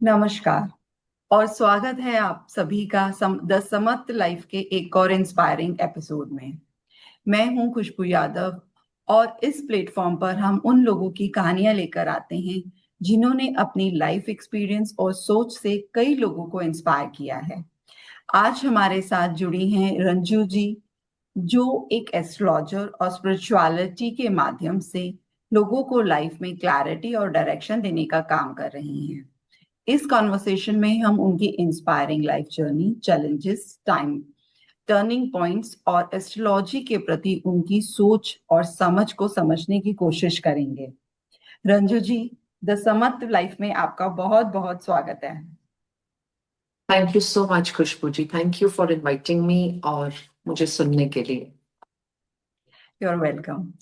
नमस्कार और स्वागत है आप सभी का द समर्थ लाइफ के एक और इंस्पायरिंग एपिसोड में। मैं हूं खुशबू यादव और इस प्लेटफॉर्म पर हम उन लोगों की कहानियां लेकर आते हैं जिन्होंने अपनी लाइफ एक्सपीरियंस और सोच से कई लोगों को इंस्पायर किया है। आज हमारे साथ जुड़ी हैं रंजू जी, जो एक एस्ट्रोलॉजर और स्पिरिचुअलिटी के माध्यम से लोगों को लाइफ में क्लैरिटी और डायरेक्शन देने का काम कर रही हैं। इस कॉन्वर्सेशन में हम उनकी inspiring life journey, challenges, time turning points और एस्ट्रोलॉजी के प्रति उनकी सोच और समझ को समझने की कोशिश करेंगे। रंजू जी, द समर्थ लाइफ में आपका बहुत बहुत स्वागत है। Thank you so much Khushboo ji. Thank you for inviting me और मुझे सुनने के लिए। You are welcome.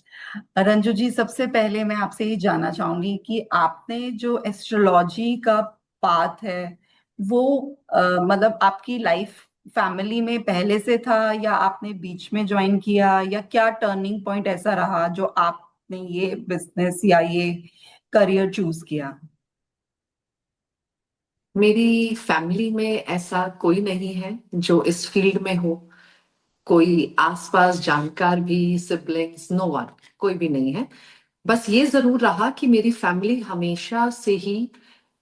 Ranju ji, सबसे पहले मैं आपसे ये जानना चाहूंगी कि आपने जो एस्ट्रोलॉजी का पाथ है वो मतलब आपकी लाइफ फैमिली में पहले से था या आपने बीच में ज्वाइन किया, या क्या टर्निंग पॉइंट ऐसा रहा जो आपने ये बिजनेस या ये करियर चूज किया? मेरी फैमिली में ऐसा कोई नहीं है जो इस फील्ड में हो। कोई आसपास जानकार भी, सिबलिंग्स, नो वन, कोई भी नहीं है। बस ये जरूर रहा कि मेरी फैमिली हमेशा से ही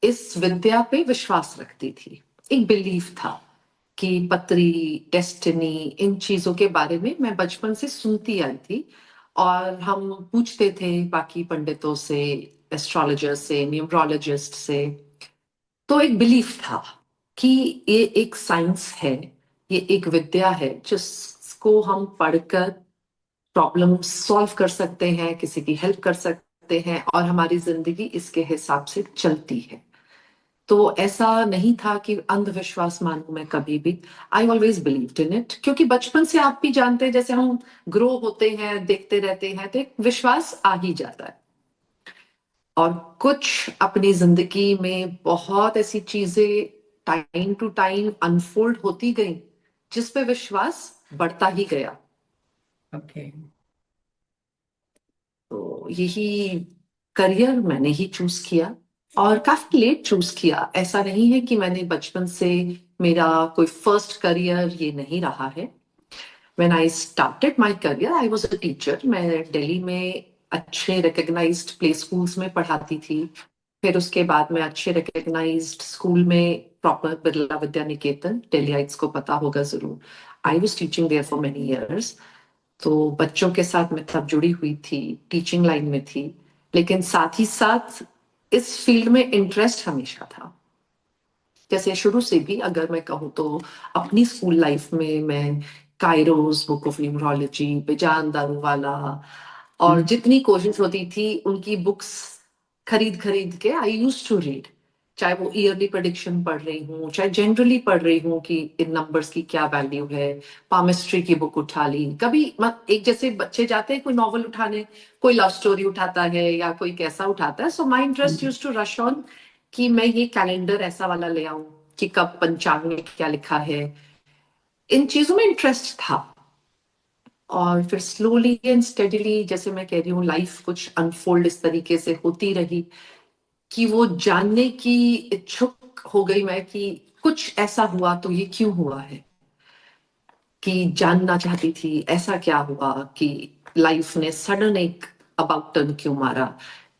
इस विद्या पे विश्वास रखती थी। एक बिलीफ था कि पत्री, डेस्टिनी, इन चीजों के बारे में मैं बचपन से सुनती आई थी। और हम पूछते थे बाकी पंडितों से, एस्ट्रोलॉजर से, न्यूमरोलॉजिस्ट से। तो एक बिलीफ था कि ये एक साइंस है, ये एक विद्या है जिसको हम पढ़कर प्रॉब्लम सॉल्व कर सकते हैं, किसी की हेल्प कर सकते हैं और हमारी जिंदगी इसके हिसाब से चलती है। तो ऐसा नहीं था कि अंधविश्वास मानूं मैं कभी भी। I always believed in it, क्योंकि बचपन से आप भी जानते हैं, जैसे हम ग्रो होते हैं, देखते रहते हैं, तो एक विश्वास आ ही जाता है। और कुछ अपनी जिंदगी में बहुत ऐसी चीजें टाइम टू टाइम अनफोल्ड होती गई जिस पे विश्वास बढ़ता ही गया। ओके। तो यही करियर मैंने ही चूज किया और काफी लेट चूज किया। ऐसा नहीं है कि मैंने बचपन से, मेरा कोई फर्स्ट करियर ये नहीं रहा है। When I started my career I was a teacher. मैं दिल्ली में अच्छे रिकग्नाइज्ड प्ले स्कूल्स में पढ़ाती थी। फिर उसके बाद में अच्छे रिकग्नाइज्ड स्कूल में, प्रॉपर बिरला विद्या निकेतन, दिल्लीइट्स को पता होगा जरूर। I was teaching there for many years. तो बच्चों के साथ मैं तब जुड़ी हुई थी, टीचिंग लाइन में थी। लेकिन साथ ही साथ इस फील्ड में इंटरेस्ट हमेशा था। जैसे शुरू से भी अगर मैं कहूँ तो अपनी स्कूल लाइफ में मैं कायरोस बुक ऑफ न्यूमरोलॉजी, बेजान दारूवाला और जितनी कोशिश होती थी उनकी बुक्स खरीद खरीद के आई यूज टू रीड। चाहे वो ईयरली प्रेडिक्शन पढ़ रही हूँ, चाहे जनरली पढ़ रही हूँ कि इन नंबर्स की क्या वैल्यू है। पामिस्ट्री की बुक उठा ली कभी। एक जैसे बच्चे जाते हैं कोई नॉवल उठाने, कोई लव स्टोरी उठाता है या कोई कैसा उठाता है, so my interest use to rush on कि मैं ये कैलेंडर ऐसा वाला ले आऊं कि कब पंचांग में क्या लिखा है। इन चीजों में इंटरेस्ट था। और फिर स्लोली एंड स्टेडीली, जैसे मैं कह रही हूँ, लाइफ कुछ अनफोल्ड इस तरीके से होती रही कि वो जानने की इच्छुक हो गई मैं कि कुछ ऐसा हुआ तो ये क्यों हुआ है। कि जानना चाहती थी ऐसा क्या हुआ कि लाइफ ने सडन एक अबाउट टर्न क्यों मारा,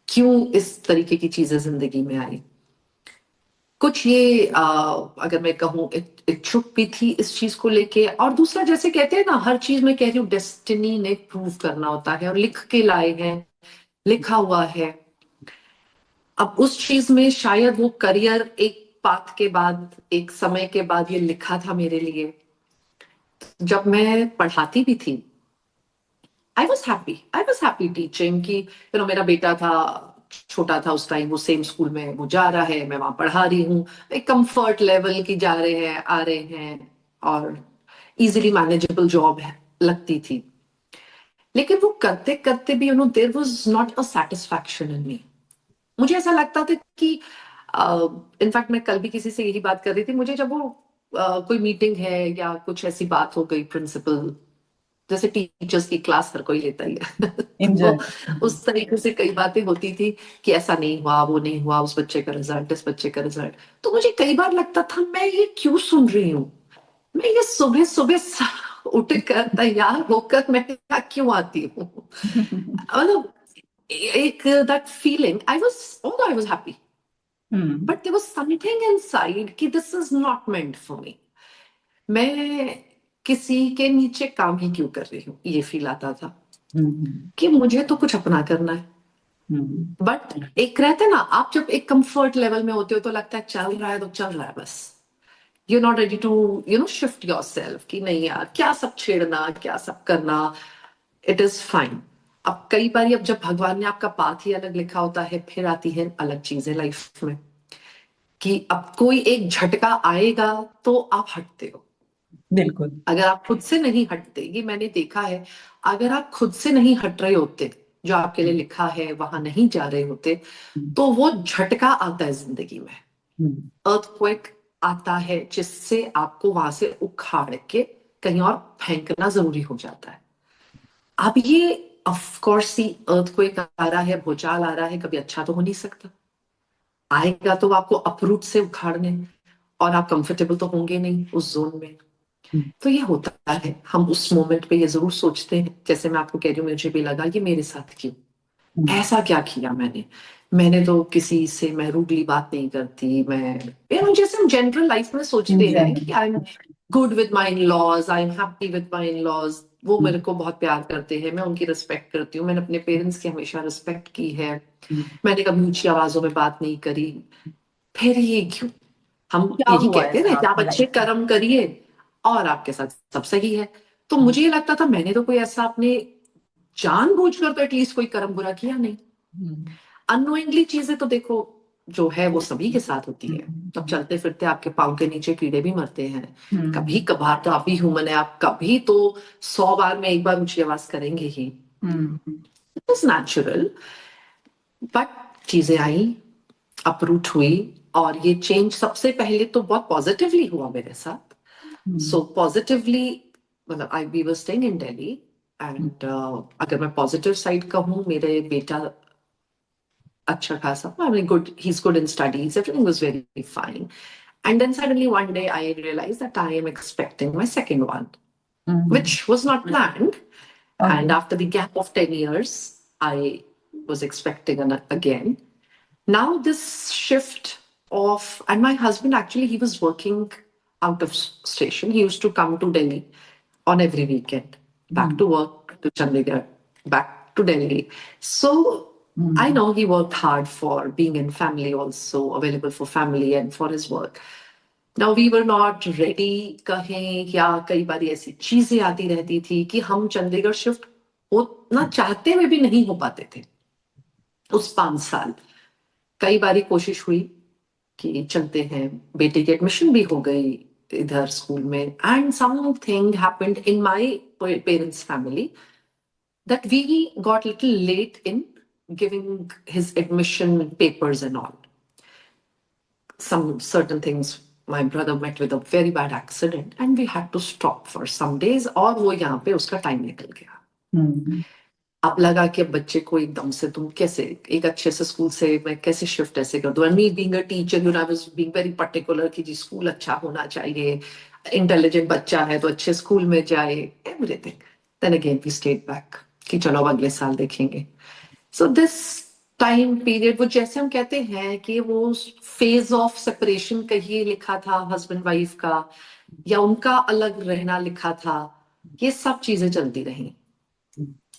क्यों इस तरीके की चीजें जिंदगी में आई। कुछ ये अगर मैं कहूँ इच्छुक भी थी इस चीज को लेके। और दूसरा, जैसे कहते हैं ना, हर चीज में कह रही हूँ डेस्टिनी ने प्रूव करना होता है और लिख के लाए हैं, लिखा हुआ है। अब उस चीज में शायद वो करियर एक पाथ के बाद, एक समय के बाद ये लिखा था मेरे लिए। जब मैं पढ़ाती भी थी, आई वॉज हैप्पी टीचिंग कि मेरा बेटा था, छोटा था उस टाइम, वो सेम स्कूल में वो जा रहा है, मैं वहां पढ़ा रही हूँ। एक कंफर्ट लेवल की जा रहे हैं, आ रहे हैं और इजीली मैनेजेबल जॉब है लगती थी। लेकिन वो करते करते भी there was not a satisfaction in me. मुझे ऐसा लगता था कि इनफैक्ट मैं कल भी किसी से यही बात कर रही थी। मुझे जब वो कोई मीटिंग है या कुछ ऐसी बात हो गई प्रिंसिपल जैसे टीचर्स की क्लास हर कोई लेता ही है एंजॉय। तो उस तरीके से कई बातें होती थी कि ऐसा नहीं हुआ, वो नहीं हुआ, उस बच्चे का रिजल्ट, इस बच्चे का रिजल्ट। तो मुझे कई बार लगता था मैं ये क्यों सुन रही हूँ, मैं ये सुबह सुबह उठ कर तैयार होकर मैं यहाँ क्यों आती हूँ। मतलब एक that feeling, I was happy, but there was something inside कि this is not meant for me. मैं किसी के नीचे काम ही क्यों कर रही हूँ, ये फील आता था कि मुझे तो कुछ अपना करना है। बट एक रहते ना, आप जब एक कंफर्ट लेवल में होते हो तो लगता है चल रहा है तो चल रहा है बस, you not ready to shift yourself कि नहीं यार क्या सब छेड़ना, क्या सब करना, इट इज फाइन। अब कई बार अब जब भगवान ने आपका पाथ ही अलग लिखा होता है, फिर आती है अलग चीजें लाइफ में कि अब कोई एक झटका आएगा तो आप हटते हो। बिल्कुल। अगर आप खुद से नहीं हटते, ये मैंने देखा है, अगर आप खुद से नहीं हट रहे होते, जो आपके लिए लिखा है वहां नहीं जा रहे होते, तो वो झटका आता है जिंदगी में, अर्थक्वेक आता है जिससे आपको वहां से उखाड़ के कहीं और फेंकना जरूरी हो जाता है। अब ये ऑफ कोर्स ही अर्थक्वेक आ रहा है, भूचाल आ रहा है, कभी अच्छा तो हो नहीं सकता, आएगा तो आपको अपरूट से उखाड़ने, और आप कंफर्टेबल तो होंगे नहीं उस जोन में। तो ये होता है, हम उस मोमेंट पे ये जरूर सोचते हैं, जैसे मैं आपको कह रही हूँ मुझे भी लगा ये मेरे साथ क्यों, ऐसा क्या किया मैंने तो किसी से मैं रूडली बात नहीं करती, मैं जैसे हम जनरल लाइफ में सोचते हैं कि I am good with my in laws, I am happy with my in laws, वो मेरे को बहुत प्यार करते हैं, मैं उनकी रिस्पेक्ट करती हूँ, मैंने अपने पेरेंट्स की हमेशा रिस्पेक्ट की है, मैंने कभी ऊंची आवाजों में बात नहीं करी, फिर ये क्यों। हम क्या यही हुआ कहते हैं ऐसा ना, आप आपकी अच्छे लाइफ में? कर्म करिए और आपके साथ सब सही है। तो मुझे ये लगता था मैंने तो कोई ऐसा अपने जानबूझकर तो एटलीस्ट कोई कर्म बुरा किया नहीं। अननोइंगली चीजें तो देखो जो है वो सभी के साथ होती है, अब चलते फिरते आपके पाँव के नीचे कीड़े भी मरते हैं, कभी कभार तो आप भी ह्यूमन है, आप कभी तो 100 बार में एक बार ऊंची आवाज करेंगे ही, इट इज नेचुरल। बट चीजें आई, अपरूट हुई, और ये चेंज सबसे पहले तो बहुत पॉजिटिवली हुआ मेरे साथ। सो पॉजिटिवली मतलब I we were staying in Delhi, and अगर मैं पॉजिटिव साइड का हूँ, मेरे बेटा अच्छा खासा, I mean, good, he's good in studies, everything was very fine. And then suddenly one day I realized that I am expecting my second one, which was not planned. And after the gap of 10 years, I was expecting again. Now this shift of, and my husband actually, he was working out of station. He used to come to Delhi on every weekend, back to work to Chandigarh, back to Delhi. So I know he worked hard for being in family, also available for family and for his work. Now we were not ready, कहें या कई बार ऐसी चीजें आती रहती थी कि हम चंडीगढ़ शिफ्ट होना चाहते हुए भी नहीं हो पाते थे। उस 5 साल कई बारी कोशिश हुई कि चलते हैं, बेटे की एडमिशन भी हो गई इधर स्कूल में, and something happened in my parents family that we got little late in giving his admission papers and all. Some certain things, my brother met with a very bad accident and we had to stop for some days, और वो यहाँ पे उसका time निकल गया। अब लगा कि अब बच्चे को एकदम से तुम कैसे एक अच्छे से स्कूल से मैं कैसे शिफ्ट ऐसे कर दूं, and me being a teacher, I was being very particular कि जी स्कूल अच्छा होना चाहिए, इंटेलिजेंट बच्चा है तो अच्छे स्कूल में जाए, everything. Then again we stayed back कि चलो अब अगले साल देखेंगे। सो दिस टाइम पीरियड, वो जैसे हम कहते हैं कि वो फेज ऑफ सेपरेशन कहिए लिखा था हस्बैंड वाइफ का, या उनका अलग रहना लिखा था, ये सब चीजें चलती रही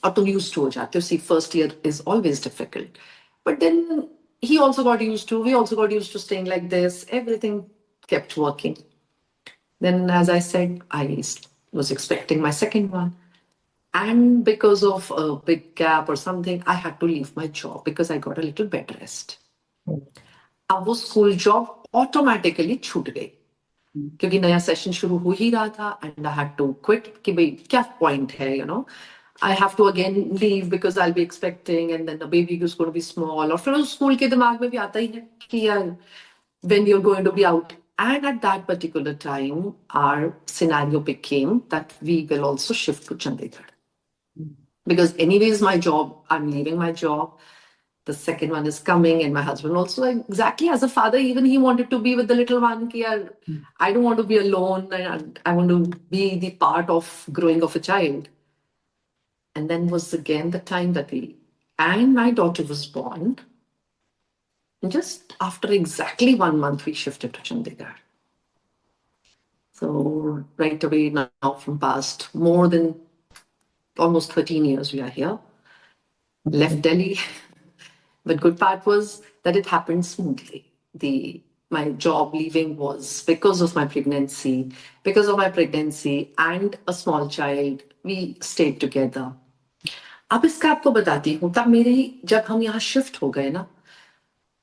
और तुम यूज टू हो जाते हो। See first year is always difficult, but then he also got used to, we also got used to staying like this, everything kept working. Then as I said, I was expecting my second one, and because of a big gap or something I had to leave my job because I got a little bed rest. अब वो school job automatically छूट गई क्योंकि नया session शुरू हो ही रहा था, and I had to quit कि भाई क्या पॉइंट है, I have to again leave because I'll be expecting, and then the baby is going to be small. और फिर उस स्कूल के दिमाग में भी आता ही है कि यार when you're going to be out, And at that particular time, our scenario became that we will also shift to Chandigarh. Because anyways, my job, I'm leaving my job. The second one is coming, and my husband also, exactly as a father, even he wanted to be with the little one. I don't want to be alone, and I want to be the part of growing of a child. And then was again the time that and my daughter was born. And just after exactly 1 month, we shifted to Chandigarh. So right away now, from past more than almost 13 years, we are here. Left Delhi. But good part was that it happened smoothly. My job leaving was because of my pregnancy. Because of my pregnancy and a small child, we stayed together. अब इसका आपको बताती हूँ, तब जब हम यहाँ shift हो गए ना,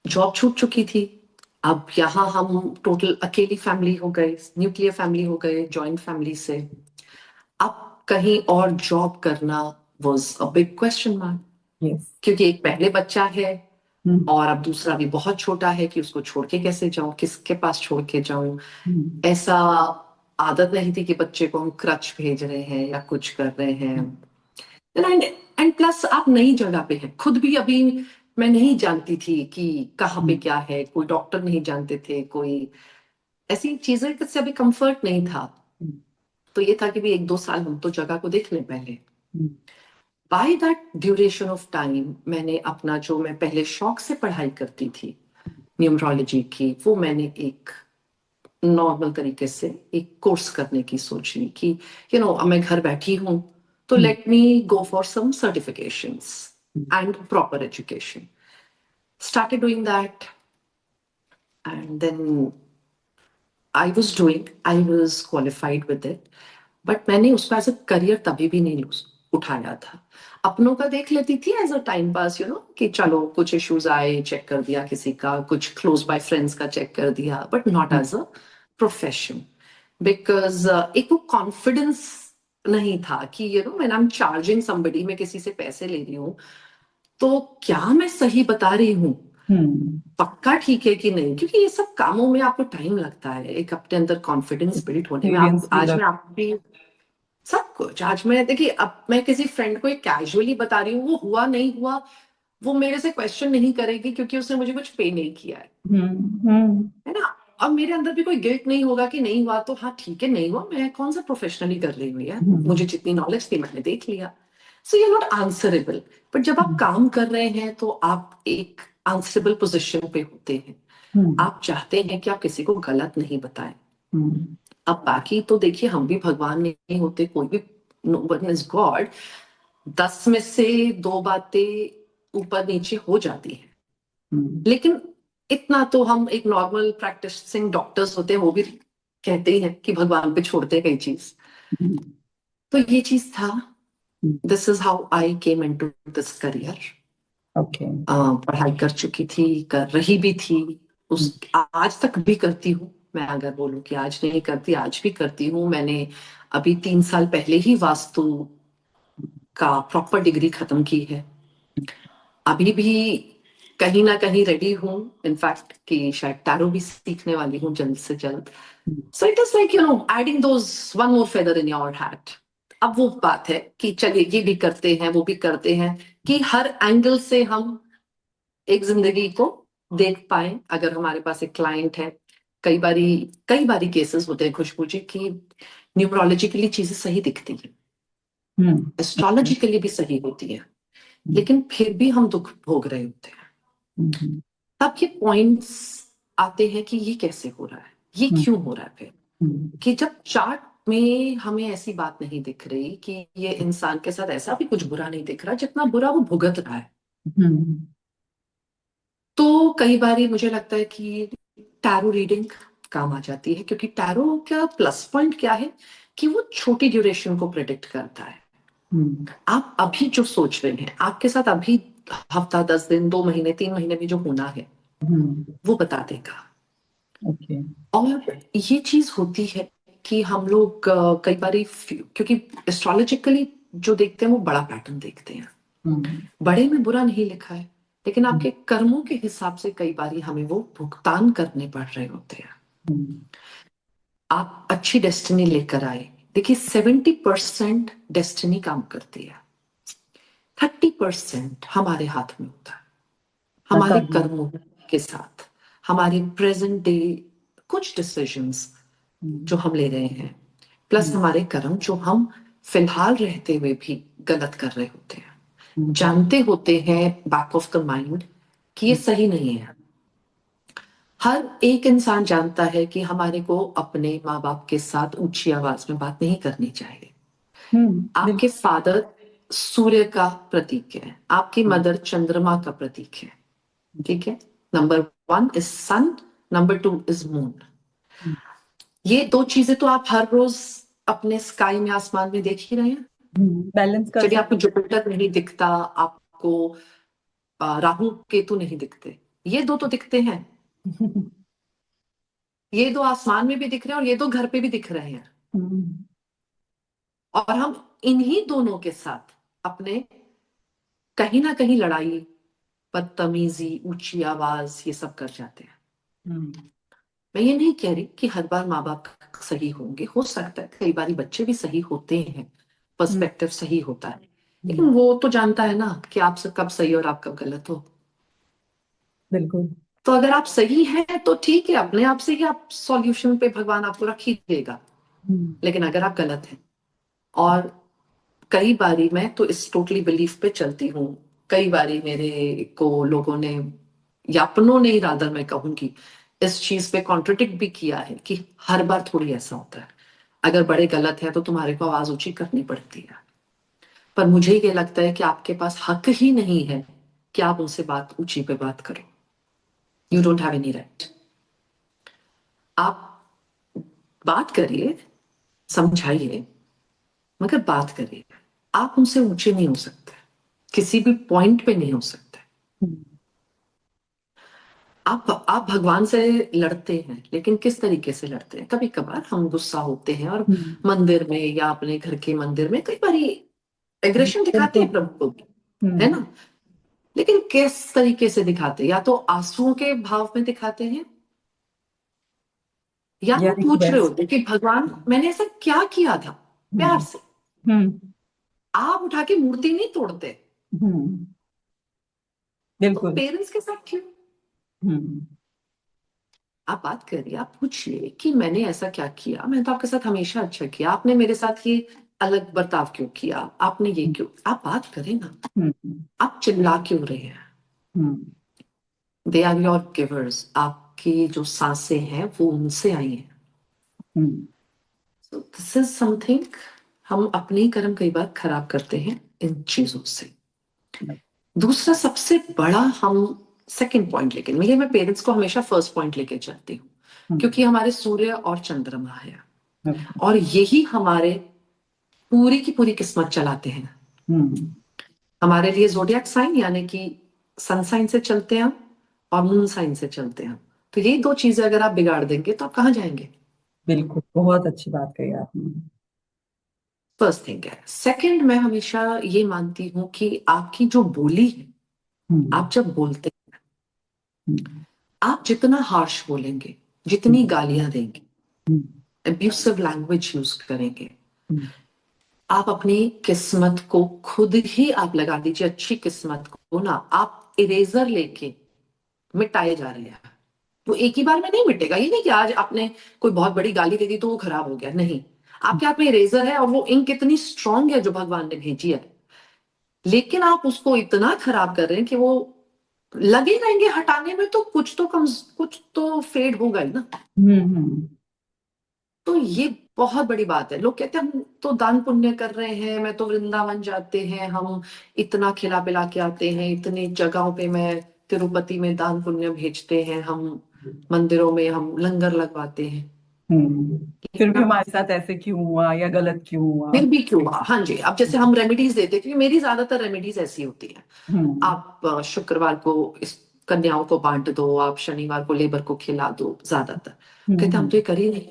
जॉब छूट चुकी थी. अब यहाँ हम टोटल अकेली फैमिली हो गए, न्यूक्लियर फैमिली हो गए, जॉइंट फैमिली से. अब कहीं और जॉब करना was a big question mark. क्योंकि एक पहले बच्चा है और अब दूसरा भी बहुत छोटा है कि उसको छोड़ के कैसे जाऊं, किसके पास छोड़ के जाऊं. ऐसा आदत नहीं थी कि बच्चे को हम क्रच भेज रहे हैं या कुछ कर रहे हैं. एंड प्लस आप नई जगह पे हैं. खुद भी अभी मैं नहीं जानती थी कि कहाँ पे क्या है. कोई डॉक्टर नहीं जानते थे, कोई ऐसी चीजें से अभी कंफर्ट नहीं था. तो ये था कि भी 1-2 साल हम तो जगह को देख लें पहले. By that duration of time मैंने अपना जो मैं पहले शौक से पढ़ाई करती थी न्यूमरोलॉजी की, वो मैंने एक नॉर्मल तरीके से एक कोर्स करने की सोच ली कि अब मैं घर बैठी हूं तो let me go for some certifications and proper education. Started doing that and then I was qualified with it, but मैंने उसको एज अ करियर तभी भी नहीं उठाया था. अपनों का देख लेती थी एज अ टाइम पास, कि चलो कुछ इश्यूज आए, चेक कर दिया किसी का, कुछ क्लोज बाय फ्रेंड्स का चेक कर दिया, but not as a profession. Because एक वो कॉन्फिडेंस नहीं था कि when I am charging somebody, मैं किसी से पैसे ले रही हूँ तो क्या मैं सही बता रही हूँ, पक्का ठीक है कि नहीं. क्योंकि ये सब कामों में आपको टाइम लगता है एक अपने अंदर कॉन्फिडेंस बिल्ड होने में. आज मैं आपकी सब कुछ, आज मैं देखिए, अब मैं किसी फ्रेंड को एक कैजुअली बता रही हूँ, वो हुआ नहीं हुआ वो मेरे से क्वेश्चन नहीं करेगी क्योंकि उसने मुझे कुछ पे नहीं किया है ना. अब मेरे अंदर भी कोई गिल्ट नहीं होगा कि नहीं हुआ तो हाँ ठीक है, नहीं हुआ, मैं कौन सा प्रोफेशनली कर रही हूँ यार, मुझे जितनी नॉलेज थी मैंने देख लिया. So you are not answerable. But जब आप काम कर रहे हैं तो आप एक आंसरेबल पोजिशन पे होते हैं. आप चाहते हैं कि आप किसी को गलत नहीं बताएं. अब बाकी तो देखिए, हम भी भगवान नहीं होते, कोई भी, नो वन इज गॉड. 10 में से 2 बातें ऊपर नीचे हो जाती हैं. लेकिन इतना तो हम एक नॉर्मल प्रैक्टिसिंग डॉक्टर्स होते हैं, वो भी कहते ही हैं कि भगवान पे छोड़ते हैं कई चीज. तो ये चीज था. This is how I came into this career. पढ़ाई कर चुकी थी, कर रही भी थी, आज तक भी करती हूँ. मैं अगर बोलूं कि आज नहीं करती, आज भी करती हूँ. मैंने अभी 3 साल पहले ही वास्तु का प्रॉपर डिग्री खत्म की है. अभी भी कहीं ना कहीं रेडी हूँ, इनफैक्ट कि शायद टैरो भी सीखने वाली हूँ जल्द से जल्द. सो it is like adding those one more feather in your hat. अब वो बात है कि चलिए ये भी करते हैं, वो भी करते हैं, कि हर एंगल से हम एक जिंदगी को देख पाए. अगर हमारे पास एक क्लाइंट है, कई बारी केसेस होते हैं खुशबू जी की न्यूमरोलॉजिकली चीजें सही दिखती है, एस्ट्रोलॉजिकली भी सही होती है, लेकिन फिर भी हम दुख भोग रहे होते हैं. तब ये पॉइंट्स आते हैं कि ये कैसे हो रहा है, ये क्यों हो रहा है. फिर कि जब चार्ट में हमें ऐसी बात नहीं दिख रही कि ये इंसान के साथ ऐसा भी कुछ बुरा नहीं दिख रहा जितना बुरा वो भुगत रहा है. तो कई बार मुझे लगता है कि टैरो रीडिंग काम आ जाती है, क्योंकि टैरो का प्लस पॉइंट क्या है कि वो छोटी ड्यूरेशन को प्रेडिक्ट करता है. आप अभी जो सोच रहे हैं, आपके साथ अभी हफ्ता, 10 दिन, 2 महीने, 3 महीने में जो होना है वो बता देगा. और ये चीज होती है कि हम लोग कई बार, क्योंकि एस्ट्रोलॉजिकली जो देखते हैं वो बड़ा पैटर्न देखते हैं. बड़े में बुरा नहीं लिखा है, लेकिन आपके कर्मों के हिसाब से कई बार हमें वो भुगतान करने पड़ रहे होते हैं. हम्म, आप अच्छी डेस्टिनी लेकर आए। देखिए 70% डेस्टिनी काम करती है, 30% हमारे हाथ में होता है, हमारे कर्म। कर्मों के साथ, हमारे प्रेजेंट डे कुछ डिसीजंस जो हम्म, हम ले रहे हैं, प्लस हम्म, हमारे कर्म जो हम फिलहाल रहते हुए भी गलत कर रहे होते हैं, हम्म, जानते होते हैं बैक ऑफ द माइंड कि ये सही नहीं है। हर एक इंसान जानता है कि हमारे को अपने माँ बाप के साथ ऊंची आवाज में बात नहीं करनी चाहिए। आपके बिल्कुल। फादर सूर्य का प्रतीक है, आपकी हम्म, मदर चंद्रमा का प्रतीक है, ठीक है। Number 1 is sun, number 2 is moon. ये दो चीजें तो आप हर रोज अपने स्काई में, आसमान में देख ही रहे हैं। बैलेंस कर चलिए आपको सकते जुपिटर नहीं दिखता, आपको राहु केतु नहीं दिखते, ये दो तो दिखते हैं। हैं। ये दो आसमान में भी दिख रहे हैं और ये दो घर पे भी दिख रहे हैं। हम्म, और हम इन्हीं दोनों के साथ अपने कहीं ना कहीं लड़ाई, बदतमीजी, ऊंची आवाज, ये सब कर जाते हैं। हम्म, मैं ये नहीं कह रही कि हर बार माँ बाप सही होंगे, हो सकता है कई बार बच्चे भी सही होते हैं, हम्म, पर्सपेक्टिव सही होता है, हम्म, लेकिन वो तो जानता है ना कि आप कब सही और आप कब गलत हो। बिल्कुल। तो अगर आप सही हैं तो ठीक है, अपने आप से ही आप सॉल्यूशन पे भगवान आपको रख ही देगा। हम्म, लेकिन अगर आप गलत हैं, और कई बारी मैं तो इस टोटली बिलीफ पे चलती हूँ, कई बारी मेरे को लोगों ने या अपनों ने ही रादर मैं कहूंगी इस चीज पे कॉन्ट्रडिक्ट भी किया है कि हर बार थोड़ी ऐसा होता है, अगर बड़े गलत है तो तुम्हारे को आवाज ऊंची करनी पड़ती है। पर मुझे ये लगता है कि आपके पास हक ही नहीं है कि आप उनसे बात ऊंची पे बात करो। You don't have any right. आप बात करिए, समझाइए, मगर बात करिए। आप उनसे ऊंचे नहीं हो सकते, किसी भी पॉइंट पे नहीं हो सकते। हम्म, आप भगवान से लड़ते हैं, लेकिन किस तरीके से लड़ते हैं? कभी कभार हम गुस्सा होते हैं और हम्म, मंदिर में या अपने घर के मंदिर में कई बार एग्रेशन दिखाते बिल्कुल। हैं प्रभु को भी, है हम्म, ना। लेकिन किस तरीके से दिखाते हैं? या तो आंसुओं के भाव में दिखाते हैं, या या तो पूछ रहे रिक्वेस्ट। होते हैं कि भगवान मैंने ऐसा क्या किया था, प्यार हम्म, से। हम्म, आप उठा के मूर्ति नहीं तोड़ते। हम्म, तो बिल्कुल। पेरेंट्स के साथ क्यों? हम्म, आप बात करिए, आप पूछिए कि मैंने ऐसा क्या किया, मैंने तो आपके साथ हमेशा अच्छा किया, आपने मेरे साथ ये अलग बर्ताव क्यों किया, आपने ये क्यों। आप बात करें ना। हम्म, आप चिल्ला क्यों रहे हैं? हम्म, दे आर योर गिवर्स, आपकी जो सांसें हैं वो उनसे आई हैं। हम्म, सो दिस इज समथिंग, हम अपने ही कर्म कई बार खराब करते हैं इन चीजों से। दूसरा सबसे बड़ा हम सेकंड पॉइंट, लेकिन मैं पेरेंट्स को हमेशा फर्स्ट पॉइंट लेके चलती हूँ, हम्म, क्योंकि हमारे सूर्य और चंद्रमा है, हम्म, और यही हमारे पूरी की पूरी किस्मत चलाते हैं। हम्म, हमारे लिए जोडियाक साइन यानी कि सन साइन से चलते हैं हम, और मून साइन से चलते हैं हम। तो ये दो चीजें अगर आप बिगाड़ देंगे तो आप कहाँ जाएंगे? बिल्कुल, बहुत अच्छी बात कही आपने। फर्स्ट थिंग है। सेकंड, मैं हमेशा ये मानती हूँ कि आपकी जो बोली है, हम्म, आप जब बोलते हैं, हम्म, आप जितना हार्श बोलेंगे, जितनी हम्म, गालियां देंगे, हम्म, अब्यूसिव लैंग्वेज यूज करेंगे, हम्म, आप अपनी किस्मत को खुद ही आप लगा दीजिए, अच्छी किस्मत को ना आप इरेजर लेके मिटाए जा रहे हैं। वो एक ही बार में नहीं मिटेगा, ये नहीं कि आज आपने कोई बहुत बड़ी गाली दे दी तो वो खराब हो गया, नहीं। आपके हाथ में इरेजर है और वो इंक इतनी स्ट्रांग है जो भगवान ने भेजी है, लेकिन आप उसको इतना खराब कर रहे हैं कि वो लगे रहेंगे हटाने में, तो कुछ तो फेड होगा ही ना। हम्म, हम्म, तो ये बहुत बड़ी बात है। लोग कहते हैं हम तो दान पुण्य कर रहे हैं, मैं तो वृंदावन जाते हैं, हम इतना खिला पिला के आते हैं, इतनी जगहों पे मैं तिरुपति में दान पुण्य भेजते हैं हम, मंदिरों में हम लंगर लगवाते हैं। फिर लेकिन भी अब हमारे साथ ऐसे क्यों हुआ या गलत क्यों हुआ? फिर भी क्यों हुआ? हाँ जी, अब जैसे हम रेमेडीज देते हैं, क्योंकि मेरी ज्यादातर रेमेडीज ऐसी होती है। हम्म, आप शुक्रवार को इस कन्याओं को बांट दो, आप शनिवार को लेबर को खिला दो, ज्यादातर कहते हम तो ये कर ही नहीं।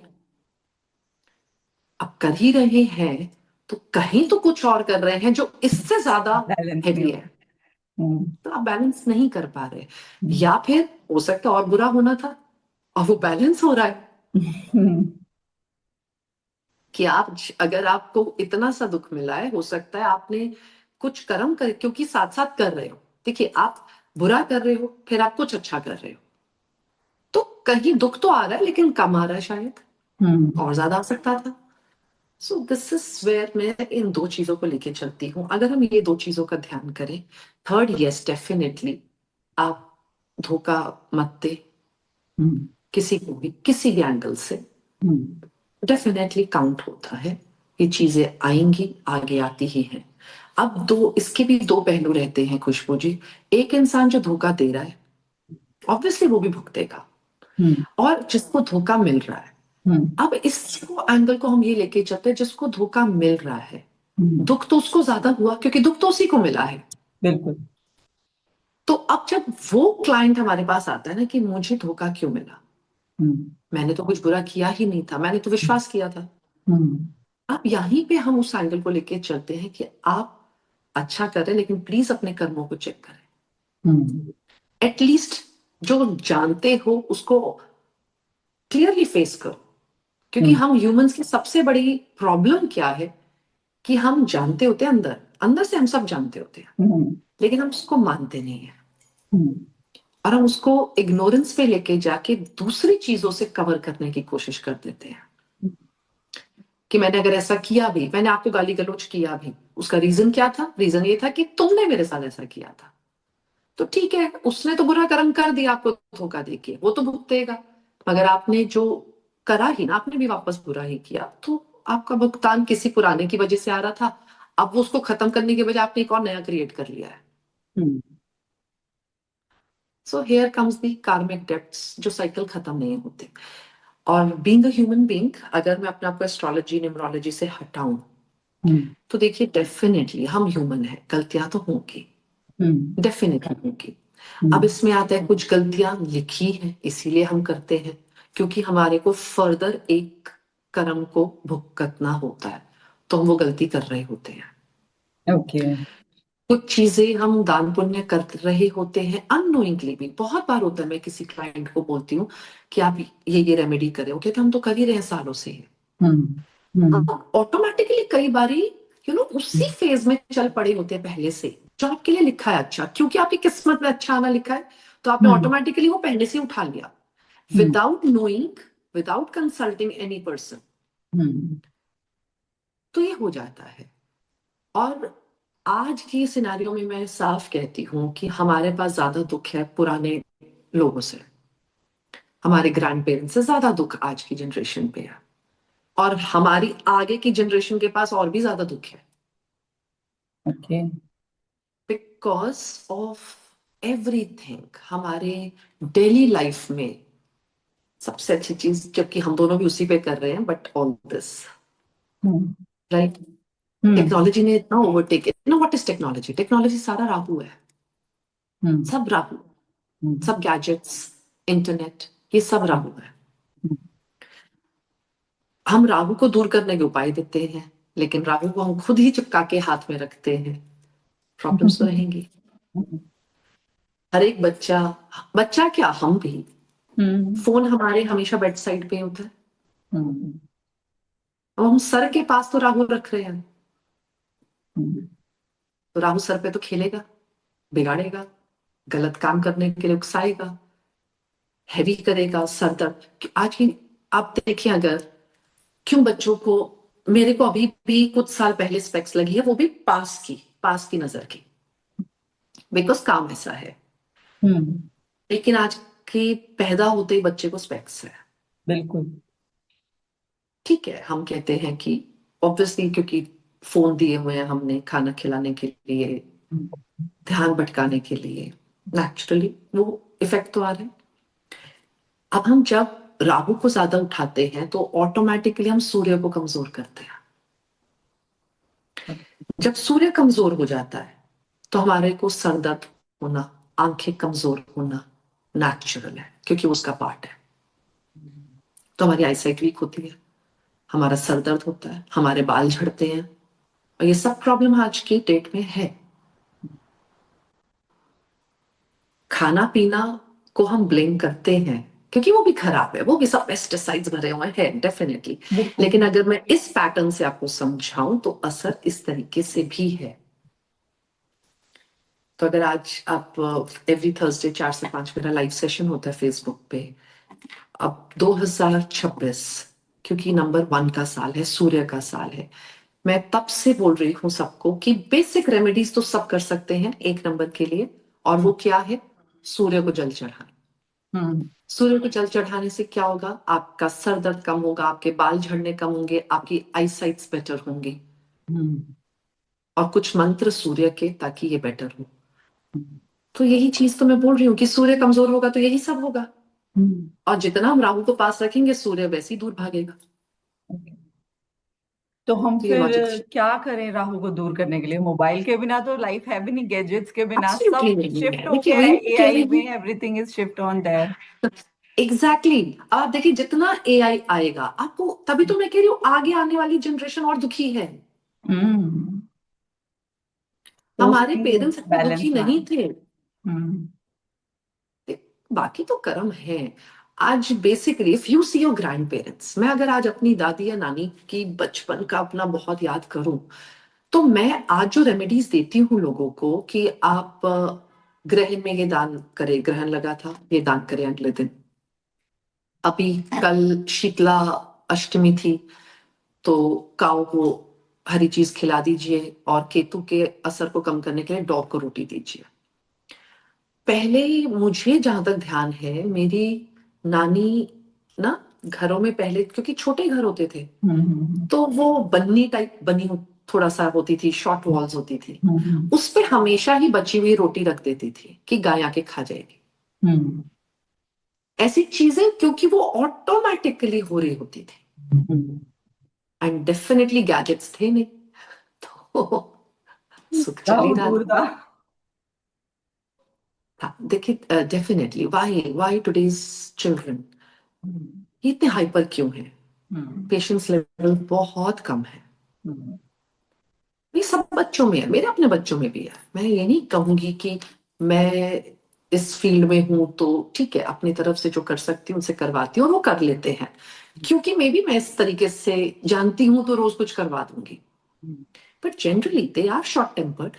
अब कर ही रहे हैं तो कहीं तो कुछ और कर रहे हैं जो इससे ज्यादा बैलेंस नहीं हैवी हो। है। हम्म, तो आप बैलेंस नहीं कर पा रहे, हम्म, या फिर हो सकता है और बुरा होना था और वो बैलेंस हो रहा है। हम्म, कि आप, अगर आपको इतना सा दुख मिला है, हो सकता है आपने कुछ कर्म कर, क्योंकि साथ साथ कर रहे हो। देखिए, आप बुरा कर रहे हो, फिर आप कुछ अच्छा कर रहे हो, तो कहीं दुख तो आ रहा है, लेकिन कम आ रहा है शायद, हम्म, और ज्यादा आ सकता था। सो दिस इज वेयर मैं इन दो चीजों को लेके चलती हूँ। अगर हम ये दो चीजों का ध्यान करें, थर्ड, यस डेफिनेटली, आप धोखा मत दे हम्म, किसी को भी, किसी भी एंगल से। हम्म, डेफिनेटली काउंट होता है, ये चीजें आएंगी, आगे आती ही हैं। अब दो, इसके भी दो पहलू रहते हैं खुशबू जी। एक इंसान जो धोखा दे रहा है, ऑब्वियसली वो भी भुगतेगा, हम्म, और जिसको धोखा मिल रहा है, हम्म, अब इसको एंगल को हम ये लेके चलते हैं, जिसको धोखा मिल रहा है, हम्म, दुख तो उसको ज्यादा हुआ, क्योंकि दुख तो उसी को मिला है। बिल्कुल। तो अब जब वो क्लाइंट हमारे पास आता है ना, कि मुझे धोखा क्यों मिला, हम्म, मैंने तो कुछ बुरा किया ही नहीं था, मैंने तो विश्वास किया था। हम्म, अब यहीं पे हम उस एंगल को लेके चलते हैं कि आप अच्छा करें, लेकिन प्लीज अपने कर्मों को चेक करें। हम्म, एटलीस्ट जो जानते हो उसको क्लियरली फेस करो। क्योंकि हम्म, हम ह्यूमंस की सबसे बड़ी प्रॉब्लम क्या है, कि हम जानते होते हैं, अंदर अंदर से हम सब जानते होते हैं, हम्म, लेकिन हम उसको मानते नहीं है, हम्म, और हम उसको इग्नोरेंस पे लेके जाके दूसरी चीजों से कवर करने की कोशिश कर देते हैं। कि मैंने अगर ऐसा किया भी, मैंने आपको गाली गलौज किया भी, उसका रीजन क्या था? रीजन ये था कि तुमने मेरे साथ ऐसा किया था। तो ठीक है, उसने तो बुरा कर्म कर दिया आपको धोखा देके, वो तो भुगतेगा। मगर आपने जो करा ही ना, आपने भी वापस बुरा ही किया, तो आपका भुगतान किसी पुराने की वजह से आ रहा था। अब वो उसको खत्म करने के बजाय आपने एक और नया क्रिएट कर लिया है। हम्म, सो हेयर कम्स दी कार्मिक डेब्ट्स, जो साइकिल खत्म नहीं होते। और बीइंग अ ह्यूमन बीइंग, अगर मैं अपने आप को एस्ट्रोलॉजी न्यूमरोलॉजी से हटाऊं, हम्म, तो देखिए, डेफिनेटली हम ह्यूमन है, गलतियां तो होंगी, हम्म, डेफिनेटली होंगी। अब हम्म, इसमें आता है, कुछ गलतियां लिखी हैं इसीलिए हम करते हैं, क्योंकि हमारे को फर्दर एक कर्म को भुगतना होता है, तो हम वो गलती कर रहे होते हैं। ओके। कुछ चीजें हम दान पुण्य कर रहे होते हैं अननोइंगली भी। बहुत बार होता है, मैं किसी क्लाइंट को बोलती हूँ कि आप ये रेमेडी करें, वो कहते हैं हम तो कर ही रहे हैं सालों से। हम्म, हम्म, ऑटोमेटिकली कई बारी उसी फेज में चल पड़े होते हैं पहले से, जो आपके लिए लिखा है अच्छा, क्योंकि आपकी किस्मत में अच्छा आना लिखा है, तो आपने हम्म, ऑटोमेटिकली वो पहले से उठा लिया, hmm, without knowing, without consulting any person. हम्म, तो ये हो जाता है। और आज की सिनेरियो में मैं साफ कहती हूँ कि हमारे पास ज्यादा दुख है पुराने लोगों से, हमारे ग्रैंड पेरेंट्स से ज्यादा दुख आज की जनरेशन पे है, और हमारी आगे की जनरेशन के पास और भी ज्यादा दुख है, ओके। Because of everything. हमारे डेली लाइफ में सबसे अच्छी चीज, जबकि हम दोनों भी उसी पे कर रहे हैं, but all this, hmm, right, hmm, technology ने इतना overtake, know what is technology? Technology सारा राहु है, हम्म, सब राहु, हम्म, सब गैजेट्स, इंटरनेट, ये सब राहु है। हम राहु को दूर करने के उपाय देते हैं, लेकिन राहु को हम खुद ही चिपका के हाथ में रखते हैं, प्रॉब्लम्स तो रहेंगी। हर एक बच्चा, बच्चा क्या, हम भी, हम्म, फोन हमारे हमेशा बेड साइड पे होता है, हम्म, अब हम सर के पास तो राहु रख रहे हैं, हम्म, तो राहु सर पे तो खेलेगा, बिगाड़ेगा, गलत काम करने के लिए उकसाएगा, हैवी करेगा, सर दर्द आज की। आप देखिए, अगर क्यों बच्चों को, मेरे को अभी भी कुछ साल पहले स्पेक्स लगी है, वो भी पास की नजर की, बिकॉज काम ऐसा है। हम्म, लेकिन आज के पैदा होते ही बच्चे को स्पेक्स है। बिल्कुल। ठीक है, हम कहते हैं कि ऑब्वियसली, क्योंकि फोन दिए हुए हैं हमने खाना खिलाने के लिए, हम्म, ध्यान भटकाने के लिए, नेचुरली वो इफेक्ट तो आ रहे हैं। अब हम जब राहु को ज्यादा उठाते हैं, तो ऑटोमेटिकली हम सूर्य को कमजोर करते हैं। जब सूर्य कमजोर हो जाता है, तो हमारे को सर दर्द होना, आंखें कमजोर होना नेचुरल है, क्योंकि वो उसका पार्ट है। तो हमारी आईसाइट वीक होती है, हमारा सर दर्द होता है, हमारे बाल झड़ते हैं, और ये सब प्रॉब्लम आज की डेट में है। खाना पीना को हम ब्लेम करते हैं, क्योंकि वो भी खराब है, वो भी सब पेस्टिसाइड्स भरे हुए हैं डेफिनेटली। बिल्कुल। लेकिन अगर मैं इस पैटर्न से आपको समझाऊं तो असर इस तरीके से भी है। तो अगर आज आप एवरी थर्सडे 4 से 5 मेरा लाइव सेशन होता है फेसबुक पे। अब 2026, क्योंकि नंबर 1 का साल है, सूर्य का साल है, मैं तब से बोल रही हूँ सबको कि बेसिक रेमेडीज तो सब कर सकते हैं 1 नंबर के लिए। और वो क्या है? सूर्य को जल चढ़ाना। हम्म। सूर्य को जल चढ़ाने से क्या होगा? आपका सर दर्द कम होगा, आपके बाल झड़ने कम होंगे, आपकी आई साइट्स बेटर होंगी। हम्म। और कुछ मंत्र सूर्य के, ताकि ये बेटर हो। हम्म। तो यही चीज तो मैं बोल रही हूँ कि सूर्य कमजोर होगा तो यही सब होगा। हम्म। और जितना हम राहु को पास रखेंगे सूर्य वैसे ही दूर भागेगा। ओके। तो हम तो ये फिर लॉजिक क्या करें राहु को दूर करने के लिए? मोबाइल के बिना तो लाइफ है भी नहीं, गैजेट्स के बिना एब्सोल्युटली सब नहीं शिफ्ट है। हो देखिए गया वही है, मैं कह एआई रही में हूँ। Everything is shift on their. Exactly exactly। आप देखिए जितना एआई आएगा आपको, तभी तो मैं कह रही हूँ आगे आने वाली जनरेशन और दुखी है। हम्म। तो हमारे उसमें पेरेंट्स इतने दुखी बैलेंस नहीं लाना। थे। हम्म। बाकी तो कर्म है। आज basically if you see your grand parents, मैं अगर आज अपनी दादी या नानी की बचपन का अपना बहुत याद करूं, तो मैं आज जो रेमेडीज देती हूँ लोगों को कि आप ग्रहण में ये दान करें, ग्रहण लगा था ये दान करें अगले दिन। अभी कल शीतला अष्टमी थी, तो काऊ को हरी चीज खिला दीजिए और केतु के असर को कम करने के लिए डॉग को रोटी दीजिए। पहले मुझे जहां तक ध्यान है, मेरी नानी ना घरों में पहले, क्योंकि छोटे घर होते थे, हम्म। तो वो बन्नी टाइप बनी थोड़ा सा होती थी, शॉर्ट वॉल्स होती थी। हम्म। उस पे हमेशा ही बची हुई रोटी रख देती थी कि गाय आके खा जाएगी। हम्म। ऐसी चीजें क्योंकि वो ऑटोमेटिकली हो रही होती थी। हम्म। एंड डेफिनेटली गैजेट्स थे नहीं, तो सुख चल ही राहु रहा दूर था। था। हाँ, देखिए डेफिनेटली वाई टुडेज चिल्ड्रन हम्म। इतने हाइपर क्यों है? हम्म। पेशेंस लेवल बहुत कम है। हम्म। ये सब बच्चों में है, मेरे अपने बच्चों में भी है। मैं ये नहीं कहूंगी कि मैं इस फील्ड में हूं तो ठीक है, अपनी तरफ से जो कर सकती हूँ उनसे करवाती हूँ और वो कर लेते हैं। क्योंकि मे बी मैं इस तरीके से जानती हूँ तो रोज कुछ करवा दूंगी। But generally they are short tempered,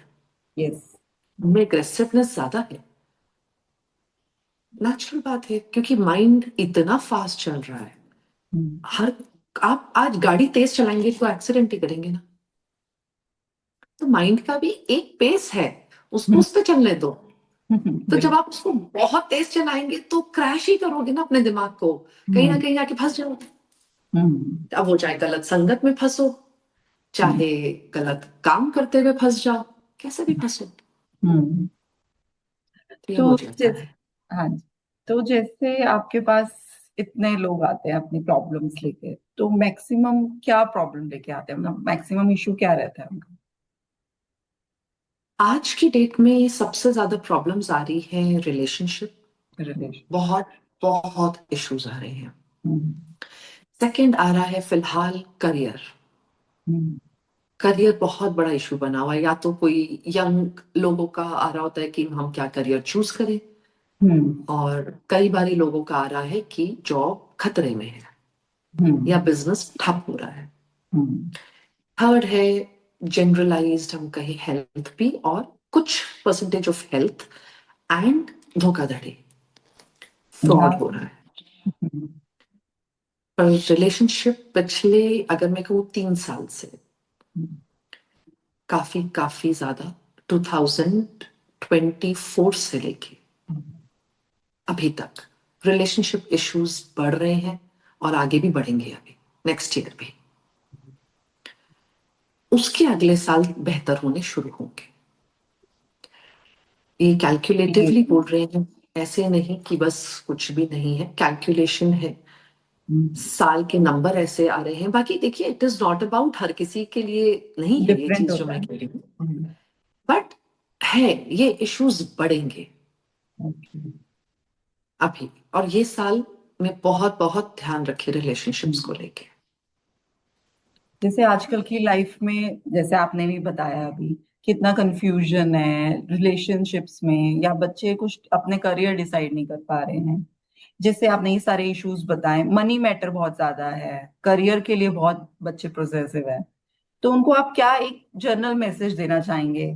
yes. उनमें एग्रेसिवनेस ज्यादा है। नेचुरल बात है, क्योंकि माइंड इतना फास्ट चल रहा है। हर आप आज गाड़ी तेज चलाएंगे तो एक्सीडेंट ही करेंगे ना। तो माइंड का भी एक पेस है, उसको उस पे चलने दो। तो जब आप उसको बहुत तेज चलाएंगे तो क्रैश ही करोगे ना अपने दिमाग को, कहीं ना कहीं जाके फंस जाओगे। अब वो चाहे गलत संगत में फंसो, चाहे गलत काम करते हुए फंस जाओ, कैसे भी फंसो, तो ये हो तो जाता जैसे, है। हाँ जी, तो जैसे आपके पास इतने लोग आते हैं अपनी प्रॉब्लम्स लेके, तो मैक्सिमम क्या प्रॉब्लम लेके आते हैं, मतलब मैक्सिमम इशू क्या रहता है उनका? आज की डेट में सबसे ज्यादा प्रॉब्लम्स आ रही है रिलेशनशिप। रिलेशन। बहुत बहुत इश्यूज आ रहे हैं। सेकंड आ रहा है फिलहाल करियर। करियर बहुत बड़ा इशू बना हुआ है। या तो कोई यंग लोगों का आ रहा होता है कि हम क्या करियर चूज करें, और कई बारी लोगों का आ रहा है कि जॉब खतरे में है या बिजनेस ठप हो रहा है। थर्ड है जनरलाइज्ड, हम कहें हेल्थ भी, और कुछ परसेंटेज ऑफ हेल्थ एंड धोखाधड़ी, फ्रॉड हो रहा है। पर रिलेशनशिप पिछले, अगर मैं कहूँ 3 साल से काफी काफी ज्यादा, 2024 से लेके अभी तक रिलेशनशिप इश्यूज बढ़ रहे हैं, और आगे भी बढ़ेंगे, अभी नेक्स्ट ईयर भी। उसके अगले साल बेहतर होने शुरू होंगे। ये कैलकुलेटिवली बोल रहे हैं, ऐसे नहीं कि बस कुछ भी नहीं है, कैलकुलेशन है। साल के नंबर ऐसे आ रहे हैं। बाकी देखिए इट इज नॉट अबाउट, हर किसी के लिए नहीं है ये डिफरेंट चीज जो होता मैं है। कह रही हूँ, बट है, ये इश्यूज बढ़ेंगे अभी। और ये साल में बहुत बहुत ध्यान रखे रिलेशनशिप्स को लेके। जैसे आजकल की लाइफ में, जैसे आपने भी बताया अभी, कितना कंफ्यूजन है रिलेशनशिप्स में, या बच्चे कुछ अपने करियर डिसाइड नहीं कर पा रहे हैं, जैसे आपने ये सारे इश्यूज बताए, मनी मैटर बहुत ज्यादा है, करियर के लिए बहुत बच्चे प्रोसेसिव है, तो उनको आप क्या एक जर्नल मैसेज देना चाहेंगे?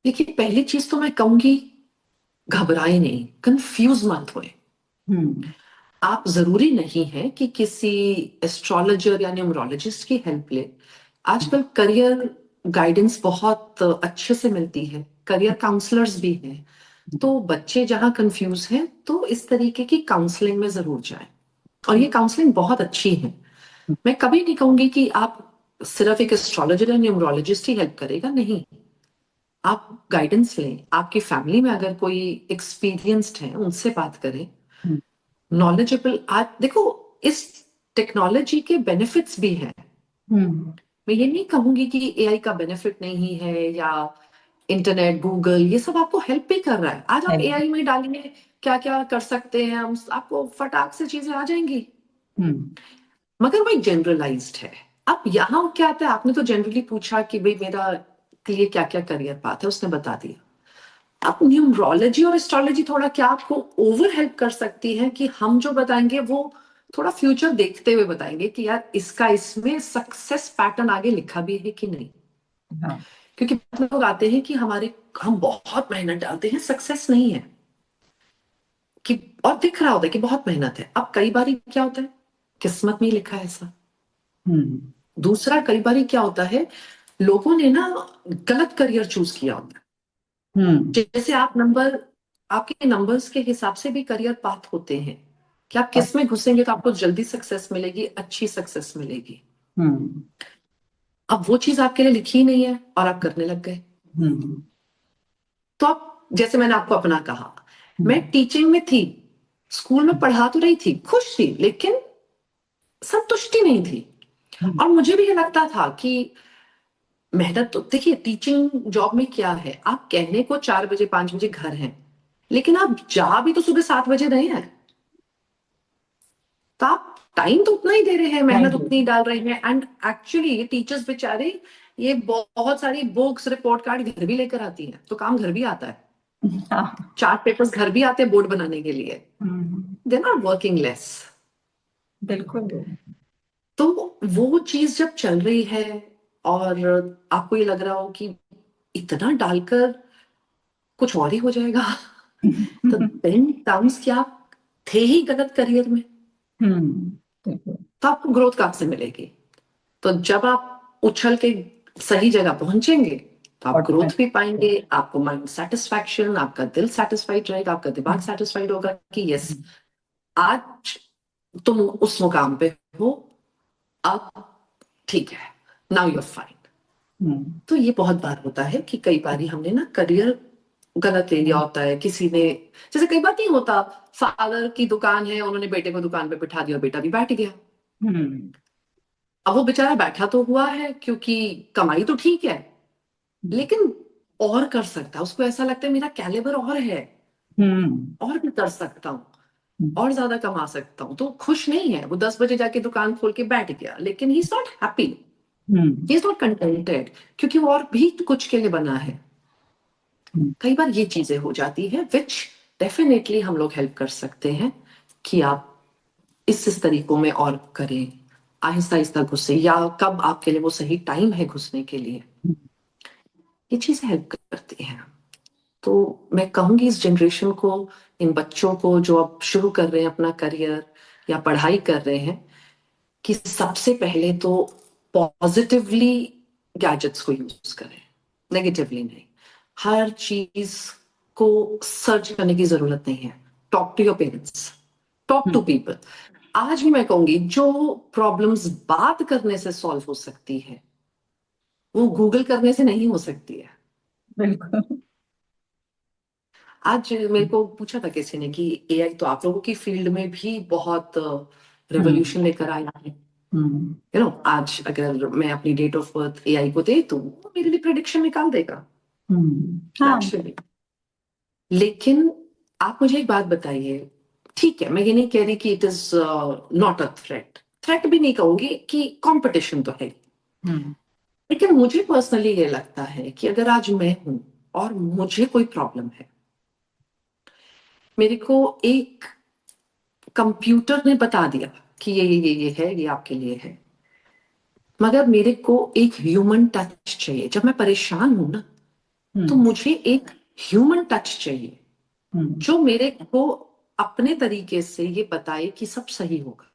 देखिए, पहली चीज तो मैं कहूंगी, घबराए नहीं, कंफ्यूज मत होए। हम्म। आप जरूरी नहीं है कि किसी एस्ट्रोलॉजर या न्यूमरोलॉजिस्ट की हेल्प ले। आजकल करियर गाइडेंस बहुत अच्छे से मिलती है, करियर काउंसलर्स भी हैं। तो बच्चे जहां कंफ्यूज हैं तो इस तरीके की काउंसलिंग में जरूर जाएं, और ये काउंसलिंग बहुत अच्छी है। मैं कभी नहीं कहूंगी कि आप सिर्फ एक एस्ट्रोलॉजर या न्यूमरोलॉजिस्ट ही हेल्प करेगा, नहीं। आप गाइडेंस लें, आपकी फैमिली में अगर कोई एक्सपीरियंस्ड है उनसे बात करें, नॉलेजेबल। आज देखो, इस टेक्नोलॉजी के बेनिफिट्स भी हैं। हम्म। मैं ये नहीं कहूंगी कि एआई का बेनिफिट नहीं है, या इंटरनेट, गूगल, ये सब आपको हेल्प भी कर रहा है। आज आप हम्म। एआई में डालिए क्या क्या कर सकते हैं हम, आपको फटाक से चीजें आ जाएंगी। हम्म। मगर वो एक जनरलाइज्ड है। अब यहाँ क्या आता है, आपने तो जनरली पूछा कि भाई मेरा लिए क्या क्या करियर पाथ है, उसने बता दिया। अब न्यूमरोलॉजी और एस्ट्रोलॉजी थोड़ा क्या आपको ओवर हेल्प कर सकती है, कि हम जो बताएंगे वो थोड़ा फ्यूचर देखते हुए बताएंगे कि यार इसका इसमें सक्सेस पैटर्न आगे लिखा भी है कि नहीं। हाँ। क्योंकि बहुत लोग आते हैं कि हम बहुत मेहनत डालते हैं, सक्सेस नहीं है, कि और दिख रहा होता है कि बहुत मेहनत है। अब कई बार क्या होता है, किस्मत में ही लिखा है ऐसा। हम्म। दूसरा, कई बार क्या होता है, लोगों ने ना गलत करियर चूज किया होता है। हम्म। जैसे आपके नंबर्स के हिसाब से भी करियर पाथ होते हैं, कि आप किस में घुसेंगे तो आपको जल्दी सक्सेस मिलेगी, अच्छी सक्सेस मिलेगी। हम्म। अब वो चीज आपके लिए लिखी ही नहीं है और आप करने लग गए। हम्म। तो आप, जैसे मैंने आपको अपना कहा, मैं हम्म। टीचिंग में थी, स्कूल में पढ़ा तो रही थी, खुश थी, लेकिन संतुष्टि नहीं थी। हम्म। और मुझे भी ये लगता था कि मेहनत तो, देखिए टीचिंग जॉब में क्या है, आप कहने को 4 बजे 5 बजे घर हैं, लेकिन आप जा भी तो सुबह 7 बजे रहे हैं। तो आप टाइम तो उतना ही दे रहे हैं, नहीं मेहनत दे। उतनी ही डाल रहे हैं। एंड एक्चुअली ये टीचर्स बेचारे, ये बहुत सारी बुक्स रिपोर्ट कार्ड घर भी लेकर आती हैं, तो काम घर भी आता है। हाँ। चार्ट पेपर्स घर भी आते हैं बोर्ड बनाने के लिए। Hmm. They not working less. बिल्कुल। तो वो चीज जब चल रही है, और आपको ये लग रहा हो कि इतना डालकर कुछ और ही हो जाएगा, तो देन कम्स कि आप थे ही गलत करियर में, बिल्कुल। तो आपको ग्रोथ कहाँ से मिलेगी। तो जब आप उछल के सही जगह पहुंचेंगे, तो आप ऑटोमेटिक। ग्रोथ भी पाएंगे, आपको माइंड सेटिस्फैक्शन, आपका दिल सेटिस्फाइड रहेगा, आपका दिमाग सेटिस्फाइड होगा कि यस, आज तुम उस मुकाम पे हो, अब ठीक है, नाउ यूर फाइन। हम्म। तो ये बहुत बार होता है कि कई बार हमने ना करियर गलत ले लिया होता है किसी ने। जैसे कई बार नहीं होता, फादर की दुकान है, उन्होंने बेटे को दुकान पे बिठा दिया और बेटा भी बैठ गया। हम्म। अब वो बेचारा बैठा तो हुआ है क्योंकि कमाई तो ठीक है, लेकिन और कर सकता है, उसको ऐसा लगता है मेरा कैलिबर और है, हम्म। और भी कर सकता हूँ, और ज्यादा कमा सकता हूँ। तो खुश नहीं है वो, 10 बजे जाके दुकान खोल के बैठ गया, लेकिन he is not happy, hmm. He is not contented, क्योंकि वो और भी कुछ के लिए बना है। कई बार ये चीजें हो जाती है, विच डेफिनेटली हम लोग हेल्प कर सकते हैं कि आप इस तरीकों में और करें, आहिस्ता आहिस्ता घुसे, या कब आपके लिए वो सही टाइम है घुसने के लिए, ये चीजें हेल्प करती हैं। तो मैं कहूंगी इस जनरेशन को, इन बच्चों को जो अब शुरू कर रहे हैं अपना करियर या पढ़ाई कर रहे हैं, कि सबसे पहले तो पॉजिटिवली गैजेट्स को यूज करें, नेगेटिवली नहीं। हर चीज को सर्च करने की जरूरत नहीं है। Talk to your parents, talk to hmm. People. आज भी मैं कहूंगी, जो प्रॉब्लम्स बात करने से सॉल्व हो सकती है, वो गूगल करने से नहीं हो सकती है। बिल्कुल। आज मेरे को पूछा था किसी ने कि एआई तो आप लोगों की फील्ड में भी बहुत हम्म। रेवोल्यूशन लेकर आया है। हम्म। आज अगर मैं अपनी डेट ऑफ बर्थ एआई को दे, तो वो मेरे लिए प्रेडिक्शन निकाल देगा हाँ। नेचुरली। लेकिन आप मुझे एक बात बताइए, ठीक है, मैं ये नहीं कह रही कि it is not a threat, threat भी नहीं कहूंगी, कि कंपटीशन तो है। हम्म। लेकिन मुझे पर्सनली ये लगता है कि अगर आज मैं हूं और मुझे कोई प्रॉब्लम है, मेरे को एक कंप्यूटर ने बता दिया कि ये है, ये आपके लिए है, मगर मेरे को एक ह्यूमन टच चाहिए। जब मैं परेशान हूं ना, तो मुझे एक ह्यूमन टच चाहिए जो मेरे को अपने तरीके से ये बताए कि सब सही होगा।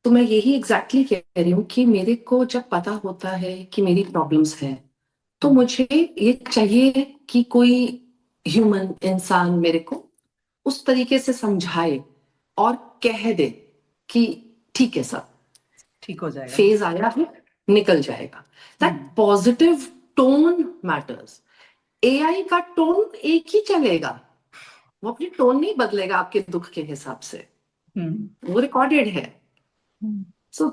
तो मैं यही एग्जैक्टली कह रही हूँ कि मेरे को जब पता होता है कि मेरी प्रॉब्लम्स है, तो मुझे ये चाहिए कि कोई ह्यूमन इंसान मेरे को उस तरीके से समझाए और कह दे कि ठीक है, सब ठीक हो जाएगा, फेज आया है, निकल जाएगा। That positive tone matters. AI का टोन एक ही चलेगा, वो अपनी टोन नहीं बदलेगा आपके दुख के हिसाब से, वो रिकॉर्डेड है। सो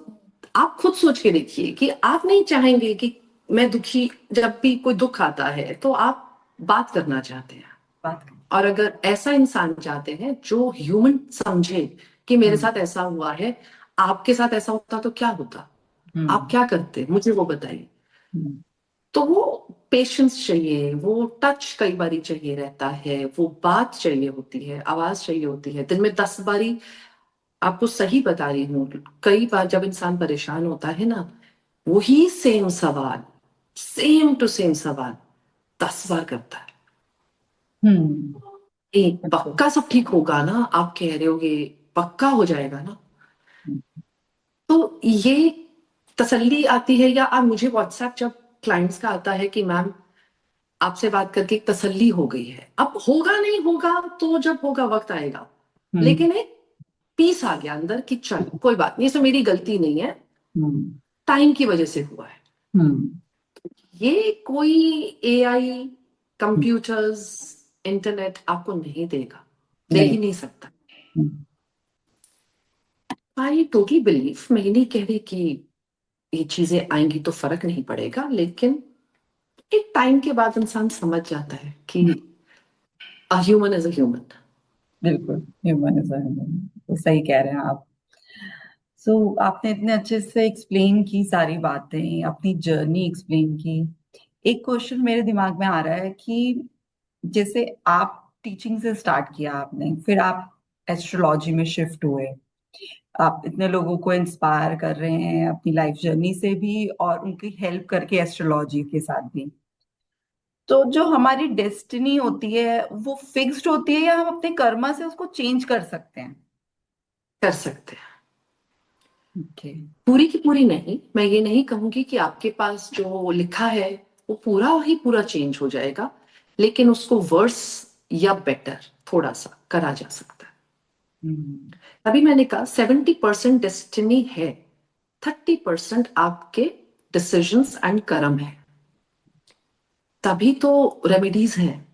आप खुद सोच के देखिए कि आप नहीं चाहेंगे कि मैं दुखी, जब भी कोई दुख आता है तो आप बात करना चाहते हैं, और अगर ऐसा इंसान चाहते हैं जो ह्यूमन समझे कि मेरे साथ ऐसा हुआ है, आपके साथ ऐसा होता तो क्या होता, आप क्या करते, मुझे वो बताइए। तो वो पेशेंस चाहिए, वो टच कई बारी चाहिए रहता है, वो बात चाहिए होती है, आवाज चाहिए होती है। दिन में 10 बारी, आपको सही बता रही हूँ, कई बार जब इंसान परेशान होता है ना, वही सेम सवाल, सेम टू सेम सवाल 10 बार करता है। पक्का सब ठीक होगा ना, आप कह रहे हो ये पक्का हो जाएगा ना। तो ये तसल्ली आती है, या आप मुझे व्हाट्सएप जब क्लाइंट्स का आता है कि मैम आपसे बात करके एक तसल्ली हो गई है, अब होगा नहीं होगा तो जब होगा वक्त आएगा, लेकिन एक पीस आ गया अंदर कि चल कोई बात नहीं, इसमें मेरी गलती नहीं है, टाइम की वजह से हुआ है। ये कोई एआई, कंप्यूटर्स, इंटरनेट आपको नहीं देगा, दे ही नहीं सकता। आई टोटली बिलीव, मैं ये नहीं कह रही कि ये चीजें आएंगी तो फर्क नहीं पड़ेगा, लेकिन एक टाइम के बाद इंसान समझ जाता है कि a human is a human. बिल्कुल, ह्यूमन इज ह्यूमन, तो सही कह रहे हैं आप। आपने इतने अच्छे से एक्सप्लेन की सारी बातें, अपनी जर्नी एक्सप्लेन की। एक क्वेश्चन मेरे दिमाग में आ रहा है कि जैसे आप टीचिंग से स्टार्ट किया आपने, फिर आप एस्ट्रोलॉजी में शिफ्ट हुए, आप इतने लोगों को इंस्पायर कर रहे हैं अपनी लाइफ जर्नी से भी और उनकी हेल्प करके एस्ट्रोलॉजी के साथ भी। तो जो हमारी डेस्टिनी होती है वो फिक्स्ड होती है या हम अपने कर्मा से उसको चेंज कर सकते हैं? कर सकते हैं, ओके। पूरी की पूरी नहीं। मैं ये नहीं कहूंगी कि आपके पास जो लिखा है वो पूरा ही पूरा चेंज हो जाएगा, लेकिन उसको वर्स या बेटर थोड़ा सा करा जा सकता है। अभी मैंने कहा 70% डेस्टिनी है, 30% आपके डिसीजंस एंड कर्म है। तभी तो रेमेडीज हैं,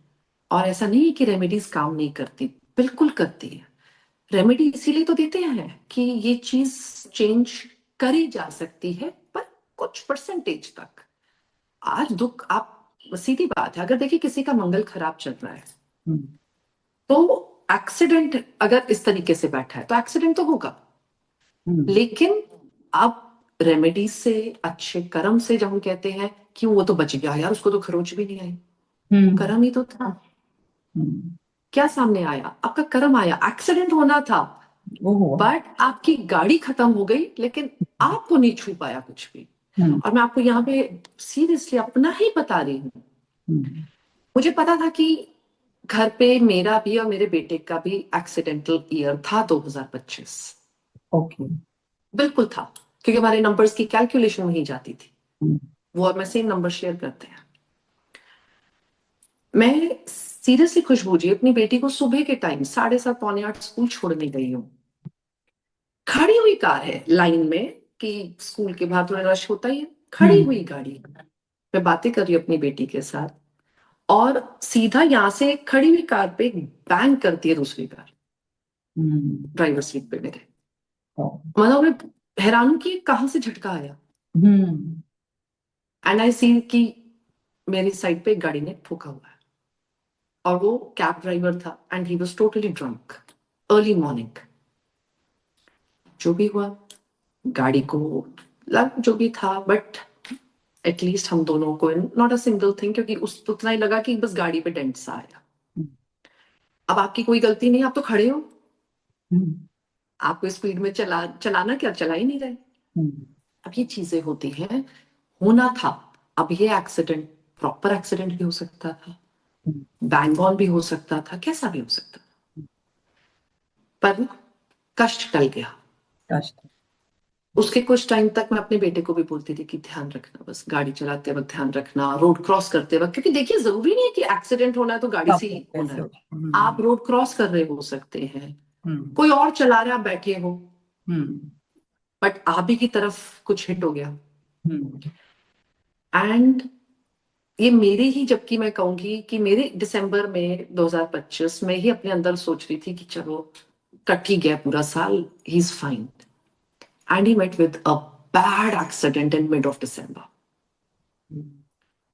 और ऐसा नहीं है कि रेमेडीज काम नहीं करती, बिल्कुल करती है। रेमेडी इसीलिए तो देते हैं कि ये चीज चेंज करी जा सकती है, पर कुछ परसेंटेज तक। आज दुख, आप सीधी बात है, अगर देखिए किसी का मंगल खराब चल रहा है, तो एक्सीडेंट अगर इस तरीके से बैठा है तो एक्सीडेंट तो होगा, लेकिन अब रेमेडी से, अच्छे कर्म से, जब हम कहते हैं कि वो तो बच गया यार, उसको तो खरोच भी नहीं आई, कर्म ही तो था। क्या सामने आया, आपका कर्म आया, एक्सीडेंट होना था, बट आपकी गाड़ी खत्म हो गई, लेकिन आपको नहीं छू पाया कुछ भी। और मैं आपको यहाँ पे सीरियसली अपना ही बता रही हूँ, मुझे पता था कि घर पे मेरा भी और मेरे बेटे का भी एक्सीडेंटल ईयर था 2025। ओके। बिल्कुल था, क्योंकि हमारे नंबर्स की कैलकुलेशन वहीं जाती थी, वो और मैं सेम नंबर शेयर करते हैं। मैं सीरियसली खुशबू जी अपनी बेटी को सुबह के टाइम 7:30 पौने 8 स्कूल छोड़ने गई हूँ। खड़ी हुई कार है लाइन में, कि स्कूल के बाहर थोड़ा रश होता ही है, खड़ी हुई गाड़ी, मैं बातें कर रही हूँ अपनी बेटी के साथ, और सीधा यहाँ से खड़ी हुई कार पे बैंग करती है दूसरी कार ड्राइवर सीट पे मेरे। मतलब मैं हैरान हूं कि कहां से झटका आया। एंड आई सी कि मेरी साइड पे एक गाड़ी ने ठोका हुआ है, और वो कैब ड्राइवर था, and he was totally drunk, early morning. जो भी हुआ, गाड़ी को लग जो भी था, बट एटलीस्ट हम दोनों को नॉट अ सिंगल थिंग, क्योंकि उस उतना ही लगा कि बस गाड़ी पे डेंट सा आया। अब आपकी कोई गलती नहीं, आप तो खड़े हो, हम्म, आपको स्पीड में चलाना क्या, चला ही नहीं रहे। हम्म, अब ये चीजें होती हैं, होना था। अब ये एक्सीडेंट प्रॉपर एक्सीडेंट भी हो सकता था, हम्म, बैंग ऑन भी हो सकता था, कैसा भी हो सकता था, पर कष्ट टल गया। कष्ट। उसके कुछ टाइम तक मैं अपने बेटे को भी बोलती थी कि ध्यान रखना, बस गाड़ी चलाते वक्त ध्यान रखना, रोड क्रॉस करते वक्त, क्योंकि देखिए जरूरी नहीं है कि एक्सीडेंट होना है तो गाड़ी से सब ही होना कैसे है। हो। आप रोड क्रॉस कर रहे हो सकते हैं, हम्म, कोई और चला रहा है, आप बैठे हो, हम्म, बट आप ही की तरफ कुछ हिट हो गया। हम्म, एंड ये मेरे ही, जबकि मैं कहूंगी कि मेरे दिसंबर में 2025 में ही अपने अंदर सोच रही थी कि चलो कट ही गया पूरा साल, he is fine. And he met with a bad accident in mid of December. हम्म,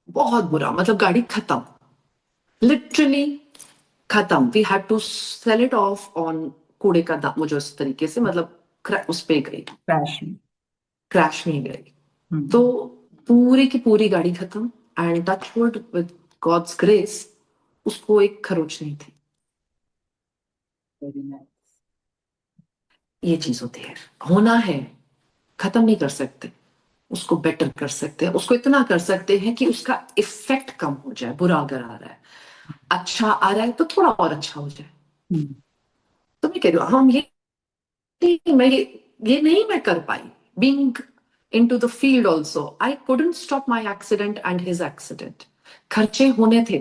बहुत बुरा, मतलब गाड़ी खत्म, लिटरली खत्म। We had to sell it off on कूड़े का दाम, मुझे उस तरीके से, मतलब उस पे गई, क्रैश में। क्रैश में ही गई। तो हम्म, पूरी की पूरी गाड़ी खत्म। And touchwood with God's grace, उसको एक खरोच नहीं थी। Very nice. ये चीज होती है, होना है, खत्म नहीं कर सकते, उसको बेटर कर सकते हैं, उसको इतना कर सकते हैं कि उसका इफेक्ट कम हो जाए। बुरा अगर आ रहा है, अच्छा आ रहा है तो थोड़ा और अच्छा हो जाए। हम्म, तो मैं कह रही हूँ, हम ये नहीं मैं कर पाई। Being into the field also, I couldn't stop my accident and his accident. खर्चे होने थे,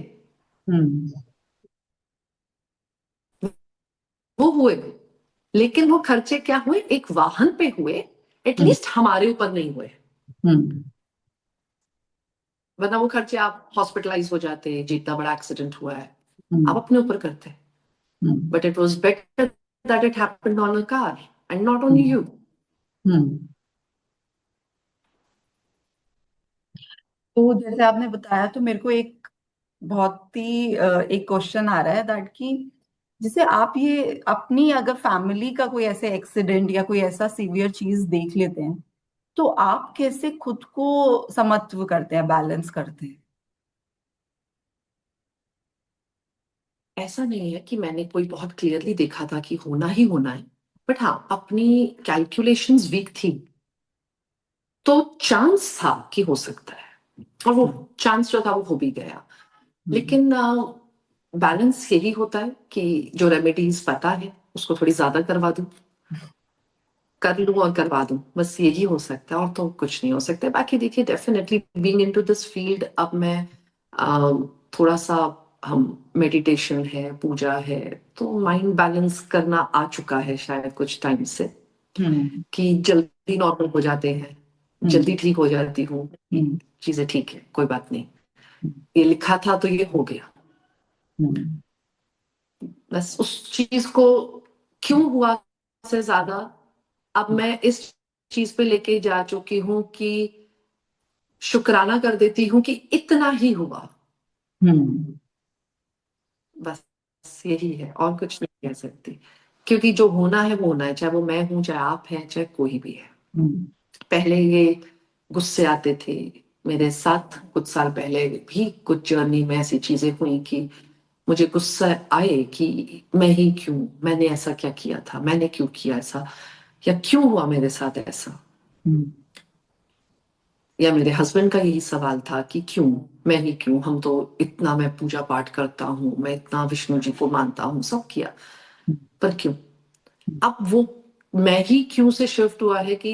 हम्म, वो हुए, लेकिन वो खर्चे क्या हुए, एक वाहन पे हुए, हम्म, एटलीस्ट हमारे ऊपर नहीं हुए। हम्म, वरना वो खर्चे आप हॉस्पिटलाइज हो जाते, जितना बड़ा एक्सीडेंट हुआ है आप हम्म, अपने ऊपर करते। Hmm, but it was better that it happened on a car and not on hmm, you. हम्म। तो जैसे आपने बताया तो मेरे को एक बहुत ही एक क्वेश्चन आ रहा है दैट कि जैसे आप ये अपनी अगर फैमिली का कोई ऐसे एक्सीडेंट या कोई ऐसा सीवियर चीज देख लेते हैं तो आप कैसे खुद को समत्व करते हैं, बैलेंस करते हैं? ऐसा नहीं है कि मैंने कोई बहुत क्लियरली देखा था कि होना ही होना है, बट हाँ अपनी कैलकुलेशंस वीक थी, तो चांस था कि हो सकता है, और वो हम्म, चांस जो था वो हो भी गया। हम्म, लेकिन बैलेंस यही होता है कि जो रेमेडीज पता है उसको थोड़ी ज्यादा करवा दूं, कर लूं और करवा दूं, बस यही हो सकता है, और तो कुछ नहीं हो सकता। बाकी देखिए, definitely being into this field, अब मैं थोड़ा सा, हम मेडिटेशन है, पूजा है, तो माइंड बैलेंस करना आ चुका है शायद कुछ टाइम से, हम्म, कि जल्दी नॉर्मल हो जाते हैं, हम्म, जल्दी ठीक हो जाती हूँ, हम्म, चीजें ठीक है, कोई बात नहीं, हम्म, ये लिखा था तो ये हो गया। हम्म, बस उस चीज को क्यों हुआ से ज्यादा, अब मैं इस चीज पे लेके जा चुकी हूँ कि शुक्राना कर देती हूँ कि इतना ही हुआ, हम्म, बस यही है, और कुछ नहीं कह सकती। क्योंकि जो होना है वो होना है, चाहे वो मैं हूं, चाहे आप हैं, चाहे कोई भी है। हम्म, पहले ये गुस्से आते थे, मेरे साथ कुछ साल पहले भी कुछ जर्नी में ऐसी चीजें हुई कि मुझे गुस्सा आए कि मैं ही क्यों, मैंने ऐसा क्या किया था, मैंने क्यों किया ऐसा, या क्यों हुआ मेरे साथ ऐसा। हम्म, या मेरे हस्बैंड का यही सवाल था कि क्यों, मैं ही क्यों, हम तो इतना, मैं पूजा पाठ करता हूँ, मैं इतना विष्णु जी को मानता हूँ, सब किया, पर क्यों। अब वो मैं ही क्यों से शिफ्ट हुआ है कि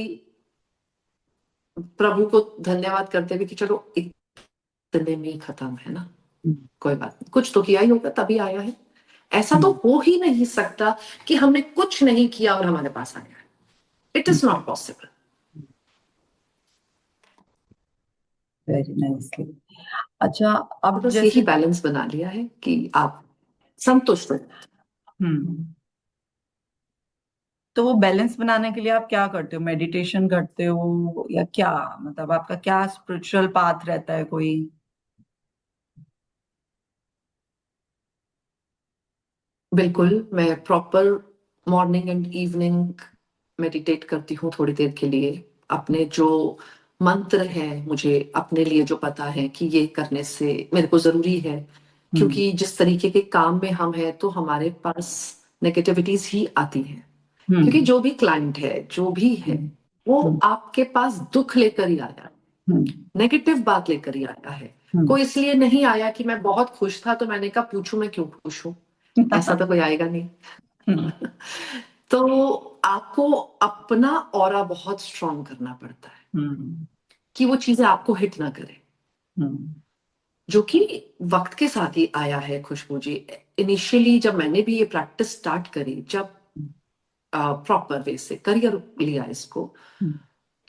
प्रभु को धन्यवाद करते हुए कि चलो इतने में ही खत्म है ना, हम्म, कोई बात नहीं, कुछ तो किया ही होगा तभी आया है। ऐसा तो हम्म, हो ही नहीं सकता कि हमने कुछ नहीं किया और हमारे पास आ गया, it is not possible. Very nicely. अच्छा, तो अब बस यही जैसे बैलेंस बना लिया है कि आप संतुष्ट हो। हम्म, तो वो बैलेंस बनाने के लिए आप क्या करते हो? मेडिटेशन करते हो या क्या, मतलब आपका क्या स्पिरिचुअल पाथ रहता है कोई? बिल्कुल, मैं proper morning and evening meditate करती हूँ थोड़ी देर के लिए। अपने जो मंत्र है, मुझे अपने लिए जो पता है कि ये करने से मेरे को जरूरी है, क्योंकि जिस तरीके के काम में हम हैं तो हमारे पास नेगेटिविटीज ही आती हैं। क्योंकि हम्म जो भी क्लाइंट है, जो भी है, वो हम्म आपके पास दुख लेकर ही आया है, हम्म नेगेटिव बात लेकर ही आया है। हम्म कोई इसलिए नहीं आया कि मैं बहुत खुश था तो मैंने कहा पूछूं मैं क्यों खुश हूं। ऐसा तो कोई आएगा नहीं। हम्म तो आपको अपना ऑरा बहुत स्ट्रांग करना पड़ता है हम्म कि वो चीजें आपको हिट ना करे, हम्म जो कि वक्त के साथ ही आया है खुशबू जी। इनिशियली जब मैंने भी ये प्रैक्टिस स्टार्ट करी, जब प्रॉपर वे से करियर लिया इसको,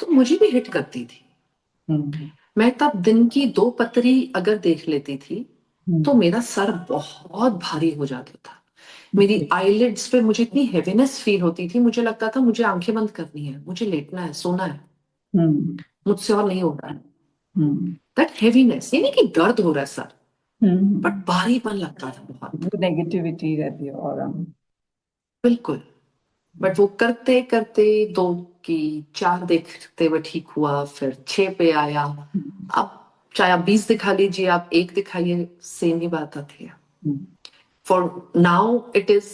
तो मुझे भी हिट करती थी। हम्म मैं तब दिन की 2 पतरी अगर देख लेती थी तो हम्म मेरा सर बहुत भारी हो जाता था। मेरी आईलिड्स पे मुझे इतनी हेवीनेस फील होती थी, मुझे लगता था मुझे आंखें बंद करनी है, मुझे लेटना है, सोना है, हम्म मुझसे और नहीं हो रहा है। हम्म दैट हेवीनेस, ये नहीं कि दर्द हो रहा है सर, बट हम्म भारीपन लगता था बहुत। वो नेगेटिविटी रहती है और हम। बिल्कुल। बट वो करते करते 2 की 4 देखते हुए ठीक हुआ, फिर 6 पे आया। अब चाहे आप 20 दिखा लीजिए, आप 1 दिखाइए, सेम ही बात आती है। फॉर नाउ इट इज,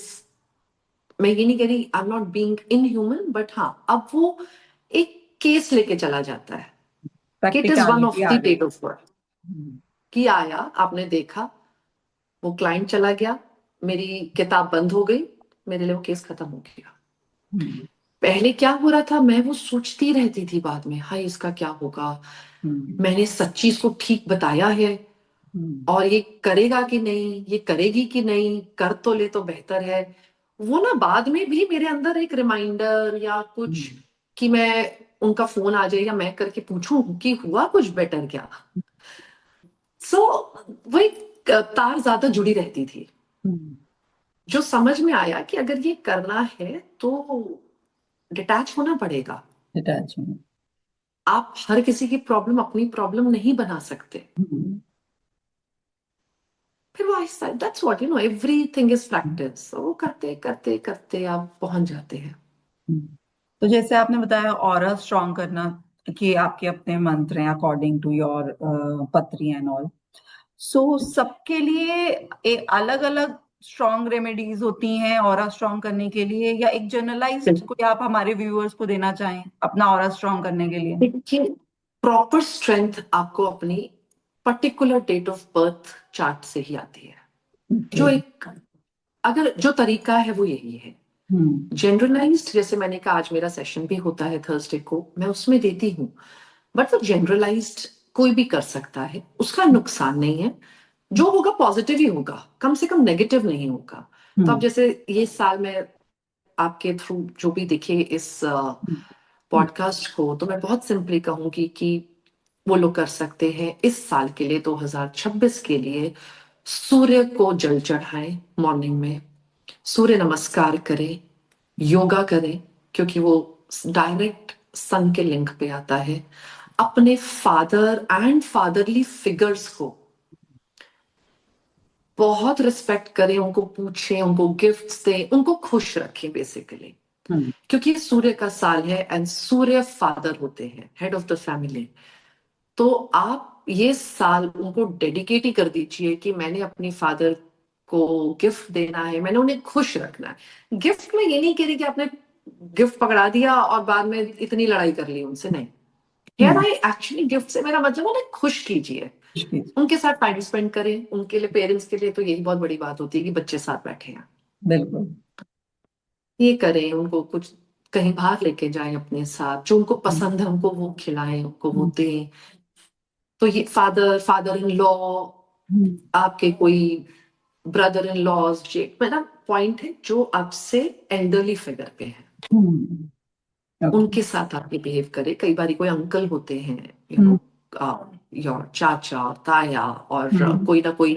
मैं ये नहीं कह रही I am not being inhuman, but हाँ अब वो एक केस लेके चला जाता है कि it is one practicality of ah the गई। Date of birth. कि आया, आपने देखा, वो क्लाइंट चला गया, मेरी किताब बंद हो गई, मेरे लिए वो केस खत्म हो गया। हम्म पहले क्या हो रहा था, मैं वो सोचती रहती थी बाद में, हाय इसका क्या होगा, हम्म मैंने सच्ची इसको ठीक बताया है, हम्म और ये करेगा कि नहीं, ये करेगी कि नहीं, कर तो ले तो बेहतर है। वो ना बाद में भी मेरे अंदर एक रिमाइंडर या कुछ, हम्म कि मैं उनका फोन आ जाए या मैं करके पूछूं कि हुआ कुछ बेटर क्या। सो वही तार ज्यादा जुड़ी रहती थी। हम्म जो समझ में आया कि अगर ये करना है तो डिटैच होना पड़ेगा। अटैचमेंट। आप हर किसी की प्रॉब्लम अपनी प्रॉब्लम नहीं बना सकते। फिर वो आहिस्ता, that's what everything is practice. वो करते करते करते आप पहुंच जाते हैं। तो जैसे आपने बताया ऑरा स्ट्रॉन्ग करना, कि आपके अपने मंत्र हैं अकॉर्डिंग टू योर पत्री एंड ऑल। सो सबके लिए एक अलग अलग स्ट्रॉन्ग रेमेडीज होती हैं ऑरा स्ट्रॉन्ग करने के लिए, या एक जनरलाइज्ड कोई आप हमारे व्यूअर्स को देना चाहें अपना ऑरा स्ट्रॉन्ग करने के लिए? देखिए, प्रॉपर स्ट्रेंथ आपको अपनी particular date of birth chart से ही आती है। ओके। जो एक, अगर जो तरीका है वो यही है। हम्म जनरलाइज्ड, जैसे मैंने कहा आज मेरा सेशन भी होता है थर्सडे को, मैं उसमें देती हूँ। बट वो जनरलाइज्ड कोई भी कर सकता है, उसका नुकसान नहीं है। जो होगा पॉजिटिव ही होगा, कम से कम नेगेटिव नहीं होगा। तो अब हम्म जैसे ये साल में आपके थ्रू जो भी दिखे इस पॉडकास्ट को, तो मैं बहुत सिंपली कहूंगी कि वो लोग कर सकते हैं इस साल के लिए, 2026 के लिए, सूर्य को जल चढ़ाएं मॉर्निंग में, सूर्य नमस्कार करें, योगा करें, क्योंकि वो डायरेक्ट सन के लिंक पे आता है। अपने फादर एंड फादरली फिगर्स को बहुत रिस्पेक्ट करें, उनको पूछें, उनको गिफ्ट्स दें, उनको खुश रखें बेसिकली। हम्म क्योंकि ये सूर्य का साल है एंड सूर्य फादर होते हैं, हेड ऑफ द फैमिली। तो आप ये साल उनको डेडिकेट ही कर दीजिए कि मैंने अपनी फादर को गिफ्ट देना है, मैंने उन्हें खुश रखना है। गिफ्ट में ये नहीं कह रही कि आपने गिफ्ट पकड़ा दिया और बाद में इतनी लड़ाई कर ली उनसे, नहीं। यार हम्म आई एक्चुअली गिफ्ट से मेरा मतलब उन्हें खुश कीजिए, मुश्किल। उनके साथ टाइम स्पेंड करें। उनके लिए, पेरेंट्स के लिए तो यही बहुत बड़ी बात होती है कि बच्चे साथ बैठे हैं। बिल्कुल। ये करें, उनको कुछ कहीं बाहर लेके जाएं अपने साथ, जो उनको हम्म पसंद है उनको वो खिलाएं, उनको वो हम्म दें। तो ये फादर, फादर इन लॉ, हम्म आपके कोई ब्रदर इन लॉज, जे मेरा पॉइंट है जो आपसे एल्डरली फिगर पे है, ओके। उनके साथ आप ये बिहेव करें। कई बार कोई अंकल होते हैं, हम्म योर चाचा और ताया, और हम्म कोई ना कोई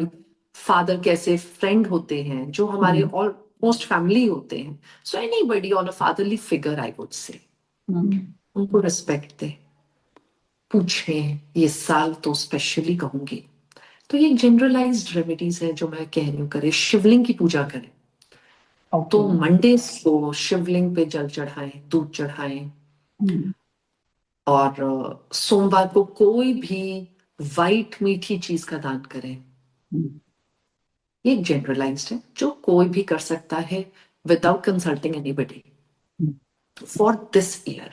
फादर के ऐसे फ्रेंड होते हैं जो हमारे हम्म ऑलमोस्ट फैमिली होते हैं। So anybody on a fatherly figure, I would say hmm उनको रिस्पेक्ट दे, पूछें। ये साल तो स्पेशली कहूंगी। तो ये जनरलाइज्ड रेमेडीज है जो मैं कह रही हूँ, करें। शिवलिंग की पूजा करें, ओके। तो मंडे को शिवलिंग पे जल चढ़ाएं, दूध चढ़ाएं। हम्म और सोमवार को कोई भी वाइट मीठी चीज का दान करें। हम्म ये जनरलाइज्ड है, जो कोई भी कर सकता है without consulting anybody for this year.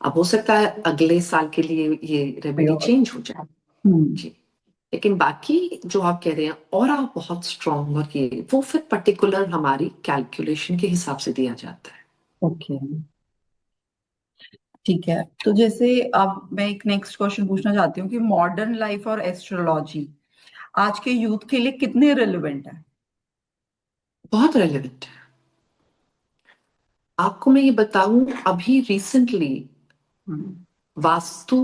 अब हो सकता है अगले साल के लिए ये रेमेडी चेंज हो जाए जी, लेकिन बाकी जो आप कह रहे हैं और आप बहुत स्ट्रांग और ये वो फिर पर्टिकुलर हमारी कैलकुलेशन के हिसाब से दिया जाता है। ओके, ठीक है। तो जैसे अब मैं एक नेक्स्ट क्वेश्चन पूछना चाहती हूँ कि मॉडर्न लाइफ और एस्ट्रोलॉजी आज के यूथ के लिए कितने रिलेवेंट है? बहुत रेलेवेंट है। आपको मैं ये बताऊं, अभी रिसेंटली वास्तु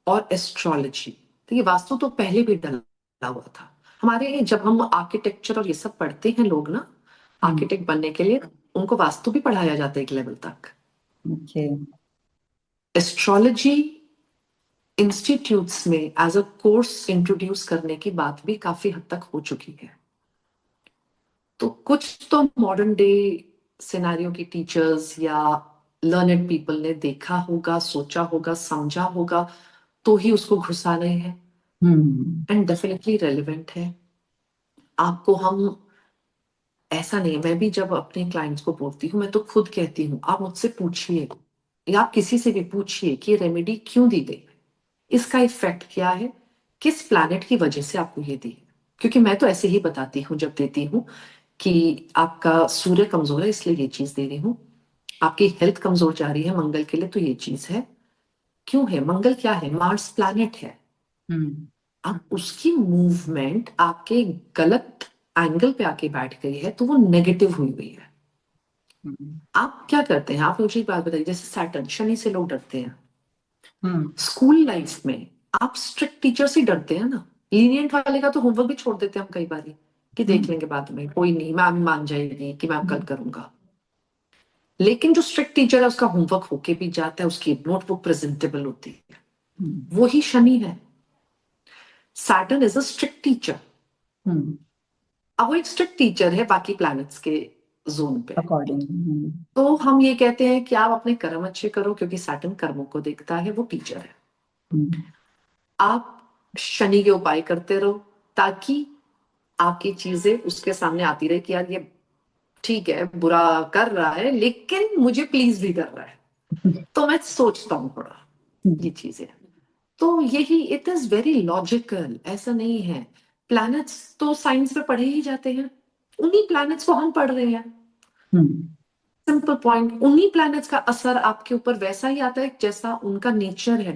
और एस्ट्रोलॉजी, तो ये वास्तु तो पहले भी डला हुआ था हमारे, जब हम आर्किटेक्चर और ये सब पढ़ते हैं लोग ना, आर्किटेक्ट बनने के लिए उनको वास्तु भी पढ़ाया जाता है एक लेवल तक। ओके। एस्ट्रोलॉजी इंस्टीट्यूट्स में एज अ कोर्स इंट्रोड्यूस करने की बात भी काफी हद तक हो चुकी है। तो कुछ तो मॉडर्न डे सिनेरियो की टीचर्स या लर्नेड पीपल ने देखा होगा, सोचा होगा, समझा होगा, तो ही उसको घुसा रहे हैं, एंड डेफिनेटली रेलिवेंट है। आपको हम ऐसा नहीं है, मैं भी जब अपने क्लाइंट्स को बोलती हूँ, मैं तो खुद कहती हूँ आप मुझसे पूछिए या आप किसी से भी पूछिए कि रेमेडी क्यों दी गई, इसका इफेक्ट क्या है, किस प्लैनेट की वजह से आपको ये दी है। क्योंकि मैं तो ऐसे ही बताती हूँ जब देती हूँ कि आपका सूर्य कमजोर है इसलिए ये चीज दे रही हूँ, आपकी हेल्थ कमजोर जा रही है मंगल के लिए तो ये चीज है। क्यों है? मंगल क्या है? मार्स प्लैनेट है। अब उसकी मूवमेंट आपके गलत एंगल पे आके बैठ गई है तो वो नेगेटिव हुई हुई है। आप क्या करते हैं? आप मुझे एक बात बताइए, जैसे सैटर्न, शनि से लोग डरते हैं, स्कूल लाइफ में आप स्ट्रिक्ट टीचर से डरते हैं ना, लीनियंट वाले का तो होमवर्क भी छोड़ देते हैं हम कई बार कि देख लेंगे बाद में, कोई नहीं, मैम मान जाएगी कि मैम कल करूंगा। लेकिन जो स्ट्रिक्ट टीचर है उसका होमवर्क होके भी जाता है, उसकी नोटबुक प्रेजेंटेबल होती है, वो ही शनि है। Saturn is a strict teacher. अब वो एक स्ट्रिक्ट टीचर है बाकी प्लैनेट्स के जोन पे अकॉर्डिंग। तो हम ये कहते हैं कि आप अपने कर्म अच्छे करो, क्योंकि सैटर्न कर्मों को देखता है, वो टीचर है। आप शनि के उपाय करते रहो ताकि आपकी चीजें उसके सामने आती रहे कि यार ये ठीक है, बुरा कर रहा है लेकिन मुझे प्लीज भी कर रहा है, तो मैं सोचता हूँ थोड़ा ये चीजें। तो यही, इट इज वेरी लॉजिकल, ऐसा नहीं है। प्लैनेट्स तो साइंस में पढ़े ही जाते हैं, उन्हीं प्लैनेट्स को हम पढ़ रहे हैं। सिंपल पॉइंट, उन्हीं प्लैनेट्स का असर आपके ऊपर वैसा ही आता है जैसा उनका नेचर है।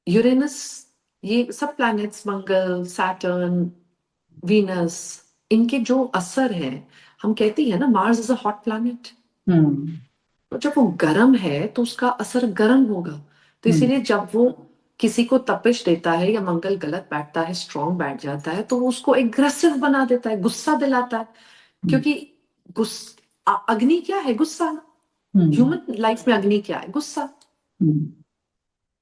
यूरेनस, ये सब प्लैनेट्स, मंगल, सैटर्न, वीनस, इनके जो असर है, हम कहते हैं ना Mars is a hot planet, तो जब वो गर्म है तो उसका असर गर्म होगा। तो इसीलिए जब वो किसी को तपिश देता है या मंगल गलत बैठता है, स्ट्रांग बैठ जाता है, तो वो उसको एग्रेसिव बना देता है, गुस्सा दिलाता है। क्योंकि अग्नि क्या है? गुस्सा। ह्यूमन लाइफ में अग्नि क्या है? गुस्सा।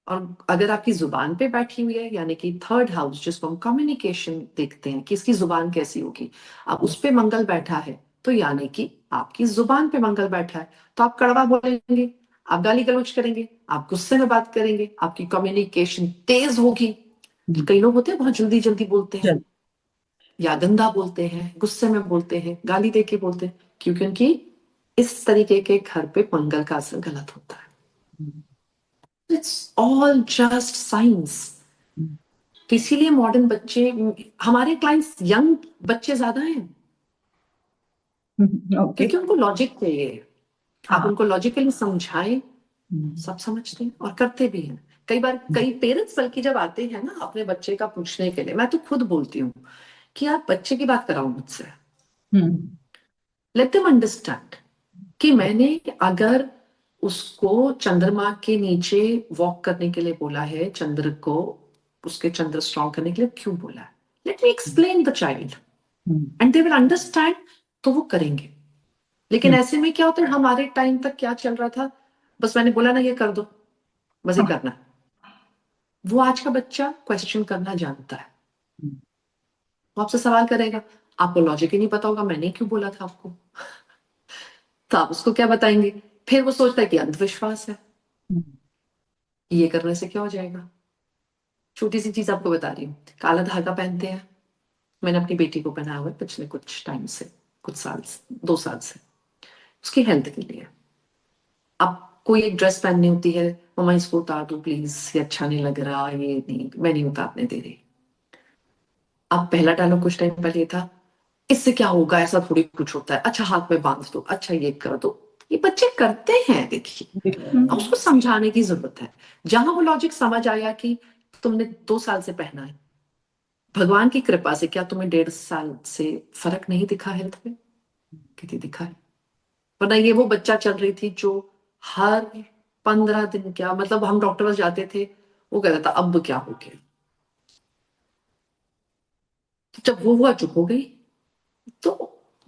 और अगर आपकी जुबान पे बैठी हुई है, यानी कि थर्ड हाउस जिसको हम कम्युनिकेशन देखते हैं कि इसकी जुबान कैसी होगी, अब उस पे मंगल बैठा है, तो यानी कि आपकी जुबान पे मंगल बैठा है, तो आप कड़वा बोलेंगे, आप गाली गलौज करेंगे, आप गुस्से में बात करेंगे, आपकी कम्युनिकेशन तेज होगी। कई लोग होते हैं बहुत जल्दी जल्दी बोलते हैं, या गंदा बोलते हैं, गुस्से में बोलते हैं, गाली दे के बोलते हैं, क्योंकि उनकी इस तरीके के घर पे मंगल का असर गलत होता है। It's all just science. तो इसीलिए मॉडर्न बच्चे, हमारे क्लाइंट्स यंग बच्चे ज्यादा हैं, क्योंकि उनको लॉजिक चाहिए। आप उनको लॉजिकली समझाएं, सब समझते हैं और करते भी हैं। कई बार कई पेरेंट्स बल्कि जब आते हैं ना अपने बच्चे का पूछने के लिए, मैं तो खुद बोलती हूँ कि आप बच्चे की बात कराओ मुझसे, लेट देम अंडरस्टैंड कि मैंने अगर उसको चंद्रमा के नीचे वॉक करने के लिए बोला है, चंद्र को, उसके चंद्र स्ट्रॉन्ग करने के लिए क्यों बोला है, let me explain the child and they will understand, तो वो करेंगे। लेकिन ऐसे में क्या होता है, हमारे टाइम तक क्या चल रहा था, बस मैंने बोला ना ये कर दो, बस ये करना। वो आज का बच्चा क्वेश्चन करना जानता है, वो आपसे सवाल करेगा, आपको लॉजिक ही नहीं पता होगा मैंने क्यों बोला था आपको, तो आप उसको क्या बताएंगे? फिर वो सोचता है कि अंधविश्वास है, ये करने से क्या हो जाएगा। छोटी सी चीज आपको बता रही हूँ, काला धागा पहनते हैं, मैंने अपनी बेटी को पहनाया हुआ है पिछले कुछ टाइम से, कुछ साल से, 2 साल से, उसकी हेल्थ के लिए। अब कोई एक ड्रेस पहननी होती है, मम्मा इसको उतार दो प्लीज, ये अच्छा नहीं लग रहा, ये नहीं, मैं नहीं उतारने दे रही। अब पहला डायलॉग कुछ टाइम पहले था, इससे क्या होगा, ऐसा थोड़ी कुछ होता है, अच्छा हाथ में बांध दो, अच्छा ये कर दो। ये बच्चे करते हैं, देखिए। अब उसको समझाने की जरूरत है। जहां वो लॉजिक समझ आया कि तुमने 2 साल से पहना है, भगवान की कृपा से क्या तुम्हें 1.5 साल से फर्क नहीं दिखा हेल्थ में? कितनी दिखा है। वरना ये वो बच्चा चल रही थी जो हर 15 दिन, क्या मतलब, हम डॉक्टर पास जाते थे, वो कहता था अब क्या हो गया। तो जब वो हुआ, चुप हो गई। तो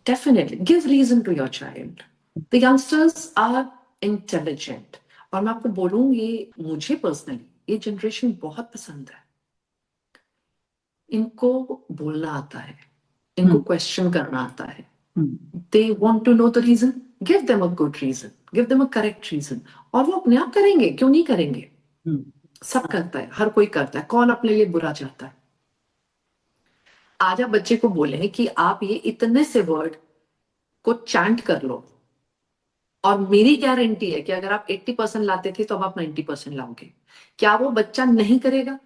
definitely give reason to your child. The youngsters are intelligent. और मैं आपको बोलूंगी, मुझे पर्सनली ये जनरेशन बहुत पसंद है। इनको बोलना आता है, इनको क्वेश्चन करना आता है। They want to know the reason, give them a good reason, give them a correct reason, और वो अपने आप करेंगे, क्यों नहीं करेंगे। सब करता है, हर कोई करता है, कौन अपने लिए बुरा चाहता है। आज आप बच्चे को बोले कि आप ये इतने से वर्ड को चैंट कर लो, और मेरी गारंटी है कि अगर आप 80% लाते थे तो अब आप 90% लाओगे। क्या वो बच्चा नहीं करेगा?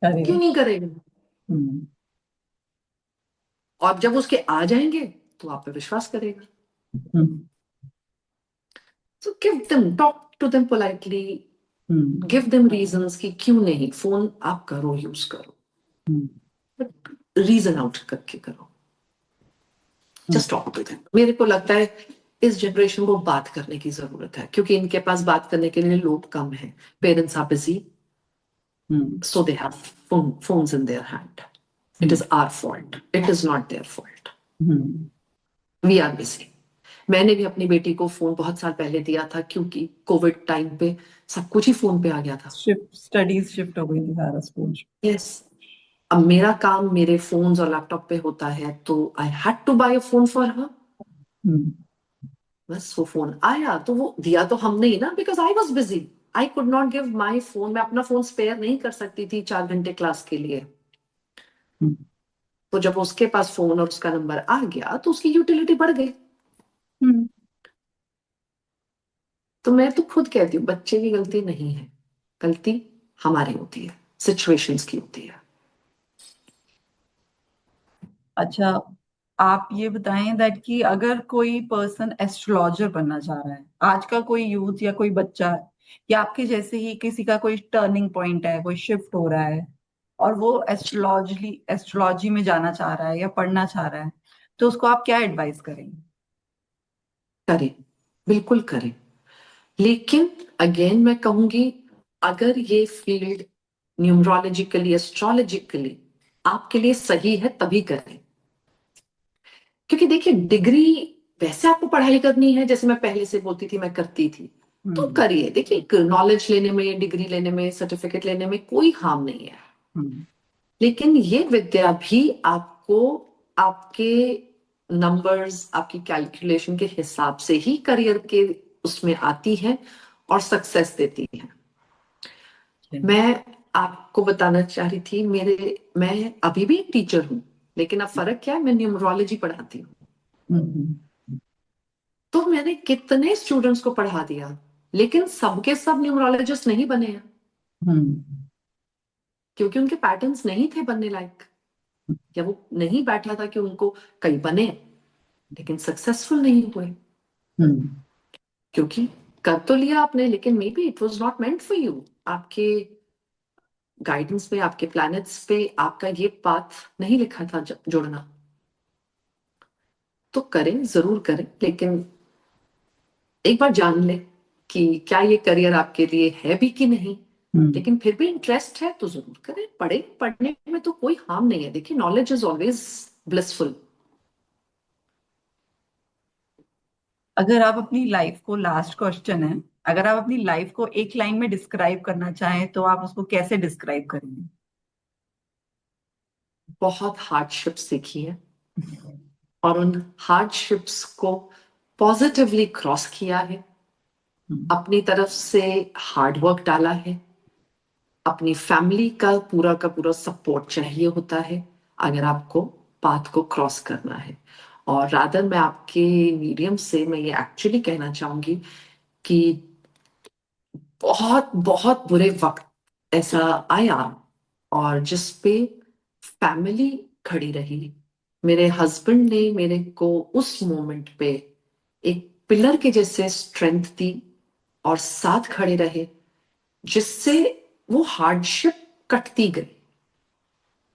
क्यों नहीं करेगा? और जब उसके आ जाएंगे तो आप पे विश्वास करेगा। So give them, talk to them politely, give them reasons कि क्यों नहीं। फोन आप करो, यूज करो, बट रीजन आउट करके करो। Just talk to them. मेरे को लगता है इस जनरेशन को बात करने की जरूरत है, क्योंकि इनके पास बात करने के लिए लोग कम हैं। Parents are busy, so they have phones in their hand. It is our fault. It is not their fault. We are busy. मैंने भी अपनी बेटी को फोन बहुत साल पहले दिया था, क्योंकि कोविड टाइम पे सब कुछ ही फोन पे आ गया था। स्टडीज शिफ्ट हो गई थी सारा स्कूल। यस। अब मेरा काम मेरे फोन्स और लैपटॉप पे होता है, तो I had to buy a phone for her. बस वो फोन आया तो वो दिया तो हमने ही ना, because I was busy. I could not give my phone. मैं अपना फोन स्पेयर नहीं कर सकती थी 4 घंटे क्लास के लिए। तो जब उसके पास फोन और उसका नंबर आ गया तो उसकी यूटिलिटी बढ़ गई। तो मैं तो खुद कहती हूँ, बच्चे की गलती नहीं है, गलती हमारी होती है, सिचुएशंस की होती है। अच्छा, आप ये बताएं दैट कि अगर कोई पर्सन एस्ट्रोलॉजर बनना चाह रहा है, आज का कोई यूथ या कोई बच्चा है, या आपके जैसे ही किसी का कोई टर्निंग पॉइंट है, कोई शिफ्ट हो रहा है, और वो एस्ट्रोलॉजी में जाना चाह रहा है या पढ़ना चाह रहा है, तो उसको आप क्या एडवाइस करेंगे? करें, बिल्कुल करें। लेकिन अगेन मैं कहूंगी, अगर ये फील्ड न्यूमरोलॉजिकली, एस्ट्रोलॉजिकली आपके लिए सही है तभी करें। क्योंकि देखिए, डिग्री वैसे आपको पढ़ाई करनी है, जैसे मैं पहले से बोलती थी मैं करती थी, तो करिए। देखिए, नॉलेज लेने में, डिग्री लेने में, सर्टिफिकेट लेने में कोई हार्म नहीं है। लेकिन ये विद्या भी आपको आपके नंबर्स, आपकी कैलकुलेशन के हिसाब से ही करियर के उसमें आती है और सक्सेस देती है। मैं आपको बताना चाह रही थी, मैं अभी भी एक टीचर हूं, लेकिन अब फर्क क्या है, मैं न्यूमरोलॉजी पढ़ाती हूँ। तो मैंने कितने स्टूडेंट्स को पढ़ा दिया, लेकिन सबके सब न्यूमरोलॉजिस्ट नहीं बने हैं, क्योंकि उनके पैटर्न्स नहीं थे बनने लायक, या वो नहीं बैठा था कि उनको, कई बने लेकिन सक्सेसफुल नहीं हुए। क्योंकि कर तो लिया आपने, लेकिन may be it was not meant for you. आपके गाइडेंस पे, आपके प्लैनेट्स पे आपका ये पाथ नहीं लिखा था जुड़ना। तो करें, जरूर करें, लेकिन एक बार जान ले कि क्या ये करियर आपके लिए है भी कि नहीं। लेकिन फिर भी इंटरेस्ट है तो जरूर करें, पढ़े। पढ़ने में तो कोई हार्म नहीं है। देखिए, नॉलेज इज ऑलवेज ब्लिसफुल। अगर आप अपनी लाइफ को, लास्ट क्वेश्चन है, अगर आप अपनी लाइफ को एक लाइन में डिस्क्राइब करना चाहें तो आप उसको कैसे डिस्क्राइब करेंगे? बहुत हार्डशिप सीखी है, और उन हार्डशिप्स को पॉजिटिवली क्रॉस किया है, अपनी तरफ से हार्ड वर्क डाला है, अपनी फैमिली का पूरा सपोर्ट चाहिए होता है, अगर आपको पाथ को क्रॉस करना है। और रादर मैं आपके मीडियम से मैं ये एक्चुअली कहना चाहूंगी कि बहुत बहुत बुरे वक्त ऐसा आया और जिस पे फैमिली खड़ी रही। मेरे हस्बैंड ने मेरे को उस मोमेंट पे एक पिलर के जैसे स्ट्रेंथ दी और साथ खड़े रहे, जिससे वो हार्डशिप कटती गई।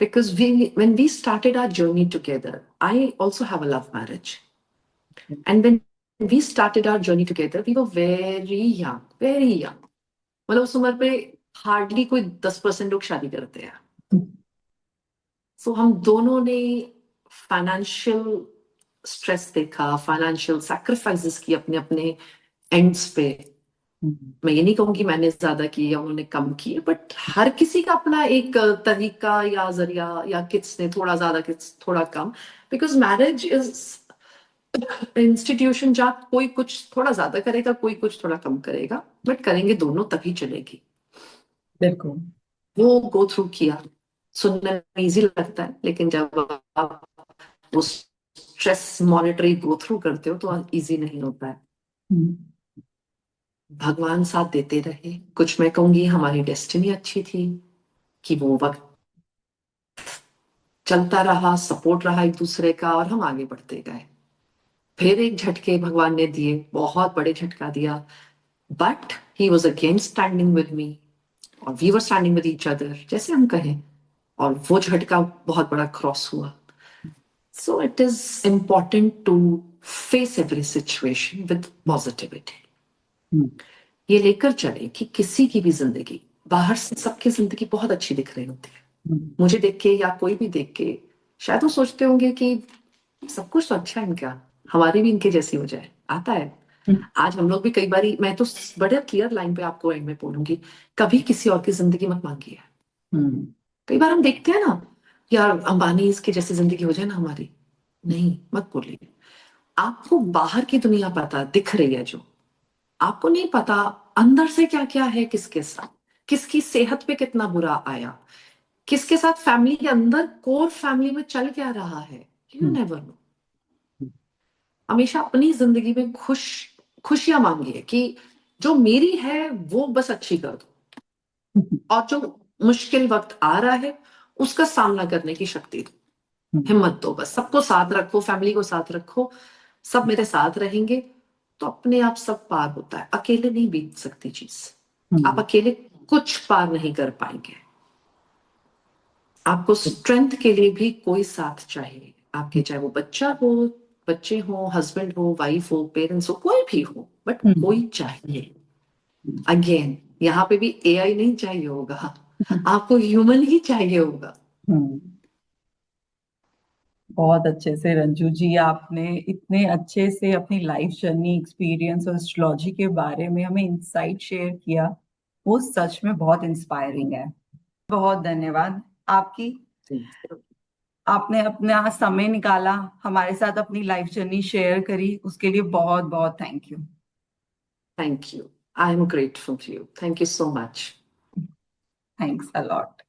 Because when we started our journey together, I also have a love marriage. And when we started our journey together, we were very young, very young. मतलब उस उम्र पे हार्डली कोई 10% लोग शादी करते हैं। सो हम दोनों ने फाइनेंशियल स्ट्रेस देखा, फाइनेंशियल सैक्रिफाइसेस की अपने अपने एंड्स पे। मैं ये नहीं कहूंगी मैंने ज्यादा की या उन्होंने कम की, बट हर किसी का अपना एक तरीका या जरिया, या किड्स ने थोड़ा ज्यादा, किड्स थोड़ा कम। बिकॉज मैरिज इज इंस्टीट्यूशन जहाँ कोई कुछ थोड़ा ज्यादा करेगा, कोई कुछ थोड़ा कम करेगा, बट करेंगे दोनों तभी चलेगी। बिल्कुल। वो गो थ्रू किया। सुनने में इजी लगता है, लेकिन जब आप वो स्ट्रेस मॉनिटरी गो थ्रू करते हो तो इजी नहीं होता है। भगवान साथ देते रहे। कुछ मैं कहूंगी हमारी डेस्टिनी अच्छी थी कि वो वक्त चलता रहा, सपोर्ट रहा एक दूसरे का, और हम आगे बढ़ते गए। फिर एक झटके भगवान ने दिए, बहुत बड़े झटका दिया, but he was again standing with me और we were standing with each other, जैसे हम कहें। और वो झटका बहुत बड़ा क्रॉस हुआ। So it is important to face every situation with positivity. ये लेकर चले कि किसी की भी जिंदगी, बाहर से सबकी जिंदगी बहुत अच्छी दिख रही होती है, मुझे देख के या कोई भी देख के शायद वो सोचते होंगे कि सब कुछ तो अच्छा है इनका, हमारी भी इनके जैसी हो जाए। आता है। आज हम लोग भी कई बार, मैं तो बड़े क्लियर लाइन पे आपको एंड में बोलूंगी, कभी किसी और की जिंदगी मत मांगिए। कई बार हम देखते हैं ना, यार अंबानी इसकी जैसी जिंदगी हो जाए ना हमारी। नहीं, मत बोलिए। आपको बाहर की दुनिया पता दिख रही है, जो आपको नहीं पता अंदर से क्या क्या है, किसके साथ, किसकी सेहत पे कितना बुरा आया, किसके साथ फैमिली के अंदर कोर फैमिली में चल क्या रहा है। You never know. हमेशा अपनी जिंदगी में खुशियां मांगिए कि जो मेरी है वो बस अच्छी कर दो, और जो मुश्किल वक्त आ रहा है उसका सामना करने की शक्ति दो, हिम्मत दो। बस सबको साथ रखो, फैमिली को साथ रखो, सब मेरे साथ रहेंगे तो अपने आप सब पार होता है। अकेले नहीं बीत सकती चीज। आप अकेले कुछ पार नहीं कर पाएंगे। आपको स्ट्रेंथ के लिए भी कोई साथ चाहिए आपके, चाहे वो बच्चा हो, बच्चे हो, हस्बैंड हो, वाइफ हो, पेरेंट्स हो, कोई भी हो, बट कोई चाहिए। अगेन यहाँ पे भी एआई नहीं चाहिए होगा, आपको ह्यूमन ही चाहिए होगा। बहुत अच्छे से रंजू जी, आपने इतने अच्छे से अपनी लाइफ जर्नी, एक्सपीरियंस और एस्ट्रोलॉजी के बारे में हमें इंसाइट शेयर किया। वो सच में बहुत इंस्पायरिंग है। बहुत धन्यवाद आपकी। आपने अपना समय निकाला, हमारे साथ अपनी लाइफ जर्नी शेयर करी, उसके लिए बहुत बहुत thank you. Thank you. I am grateful to you. Thank you so much. Thanks a lot.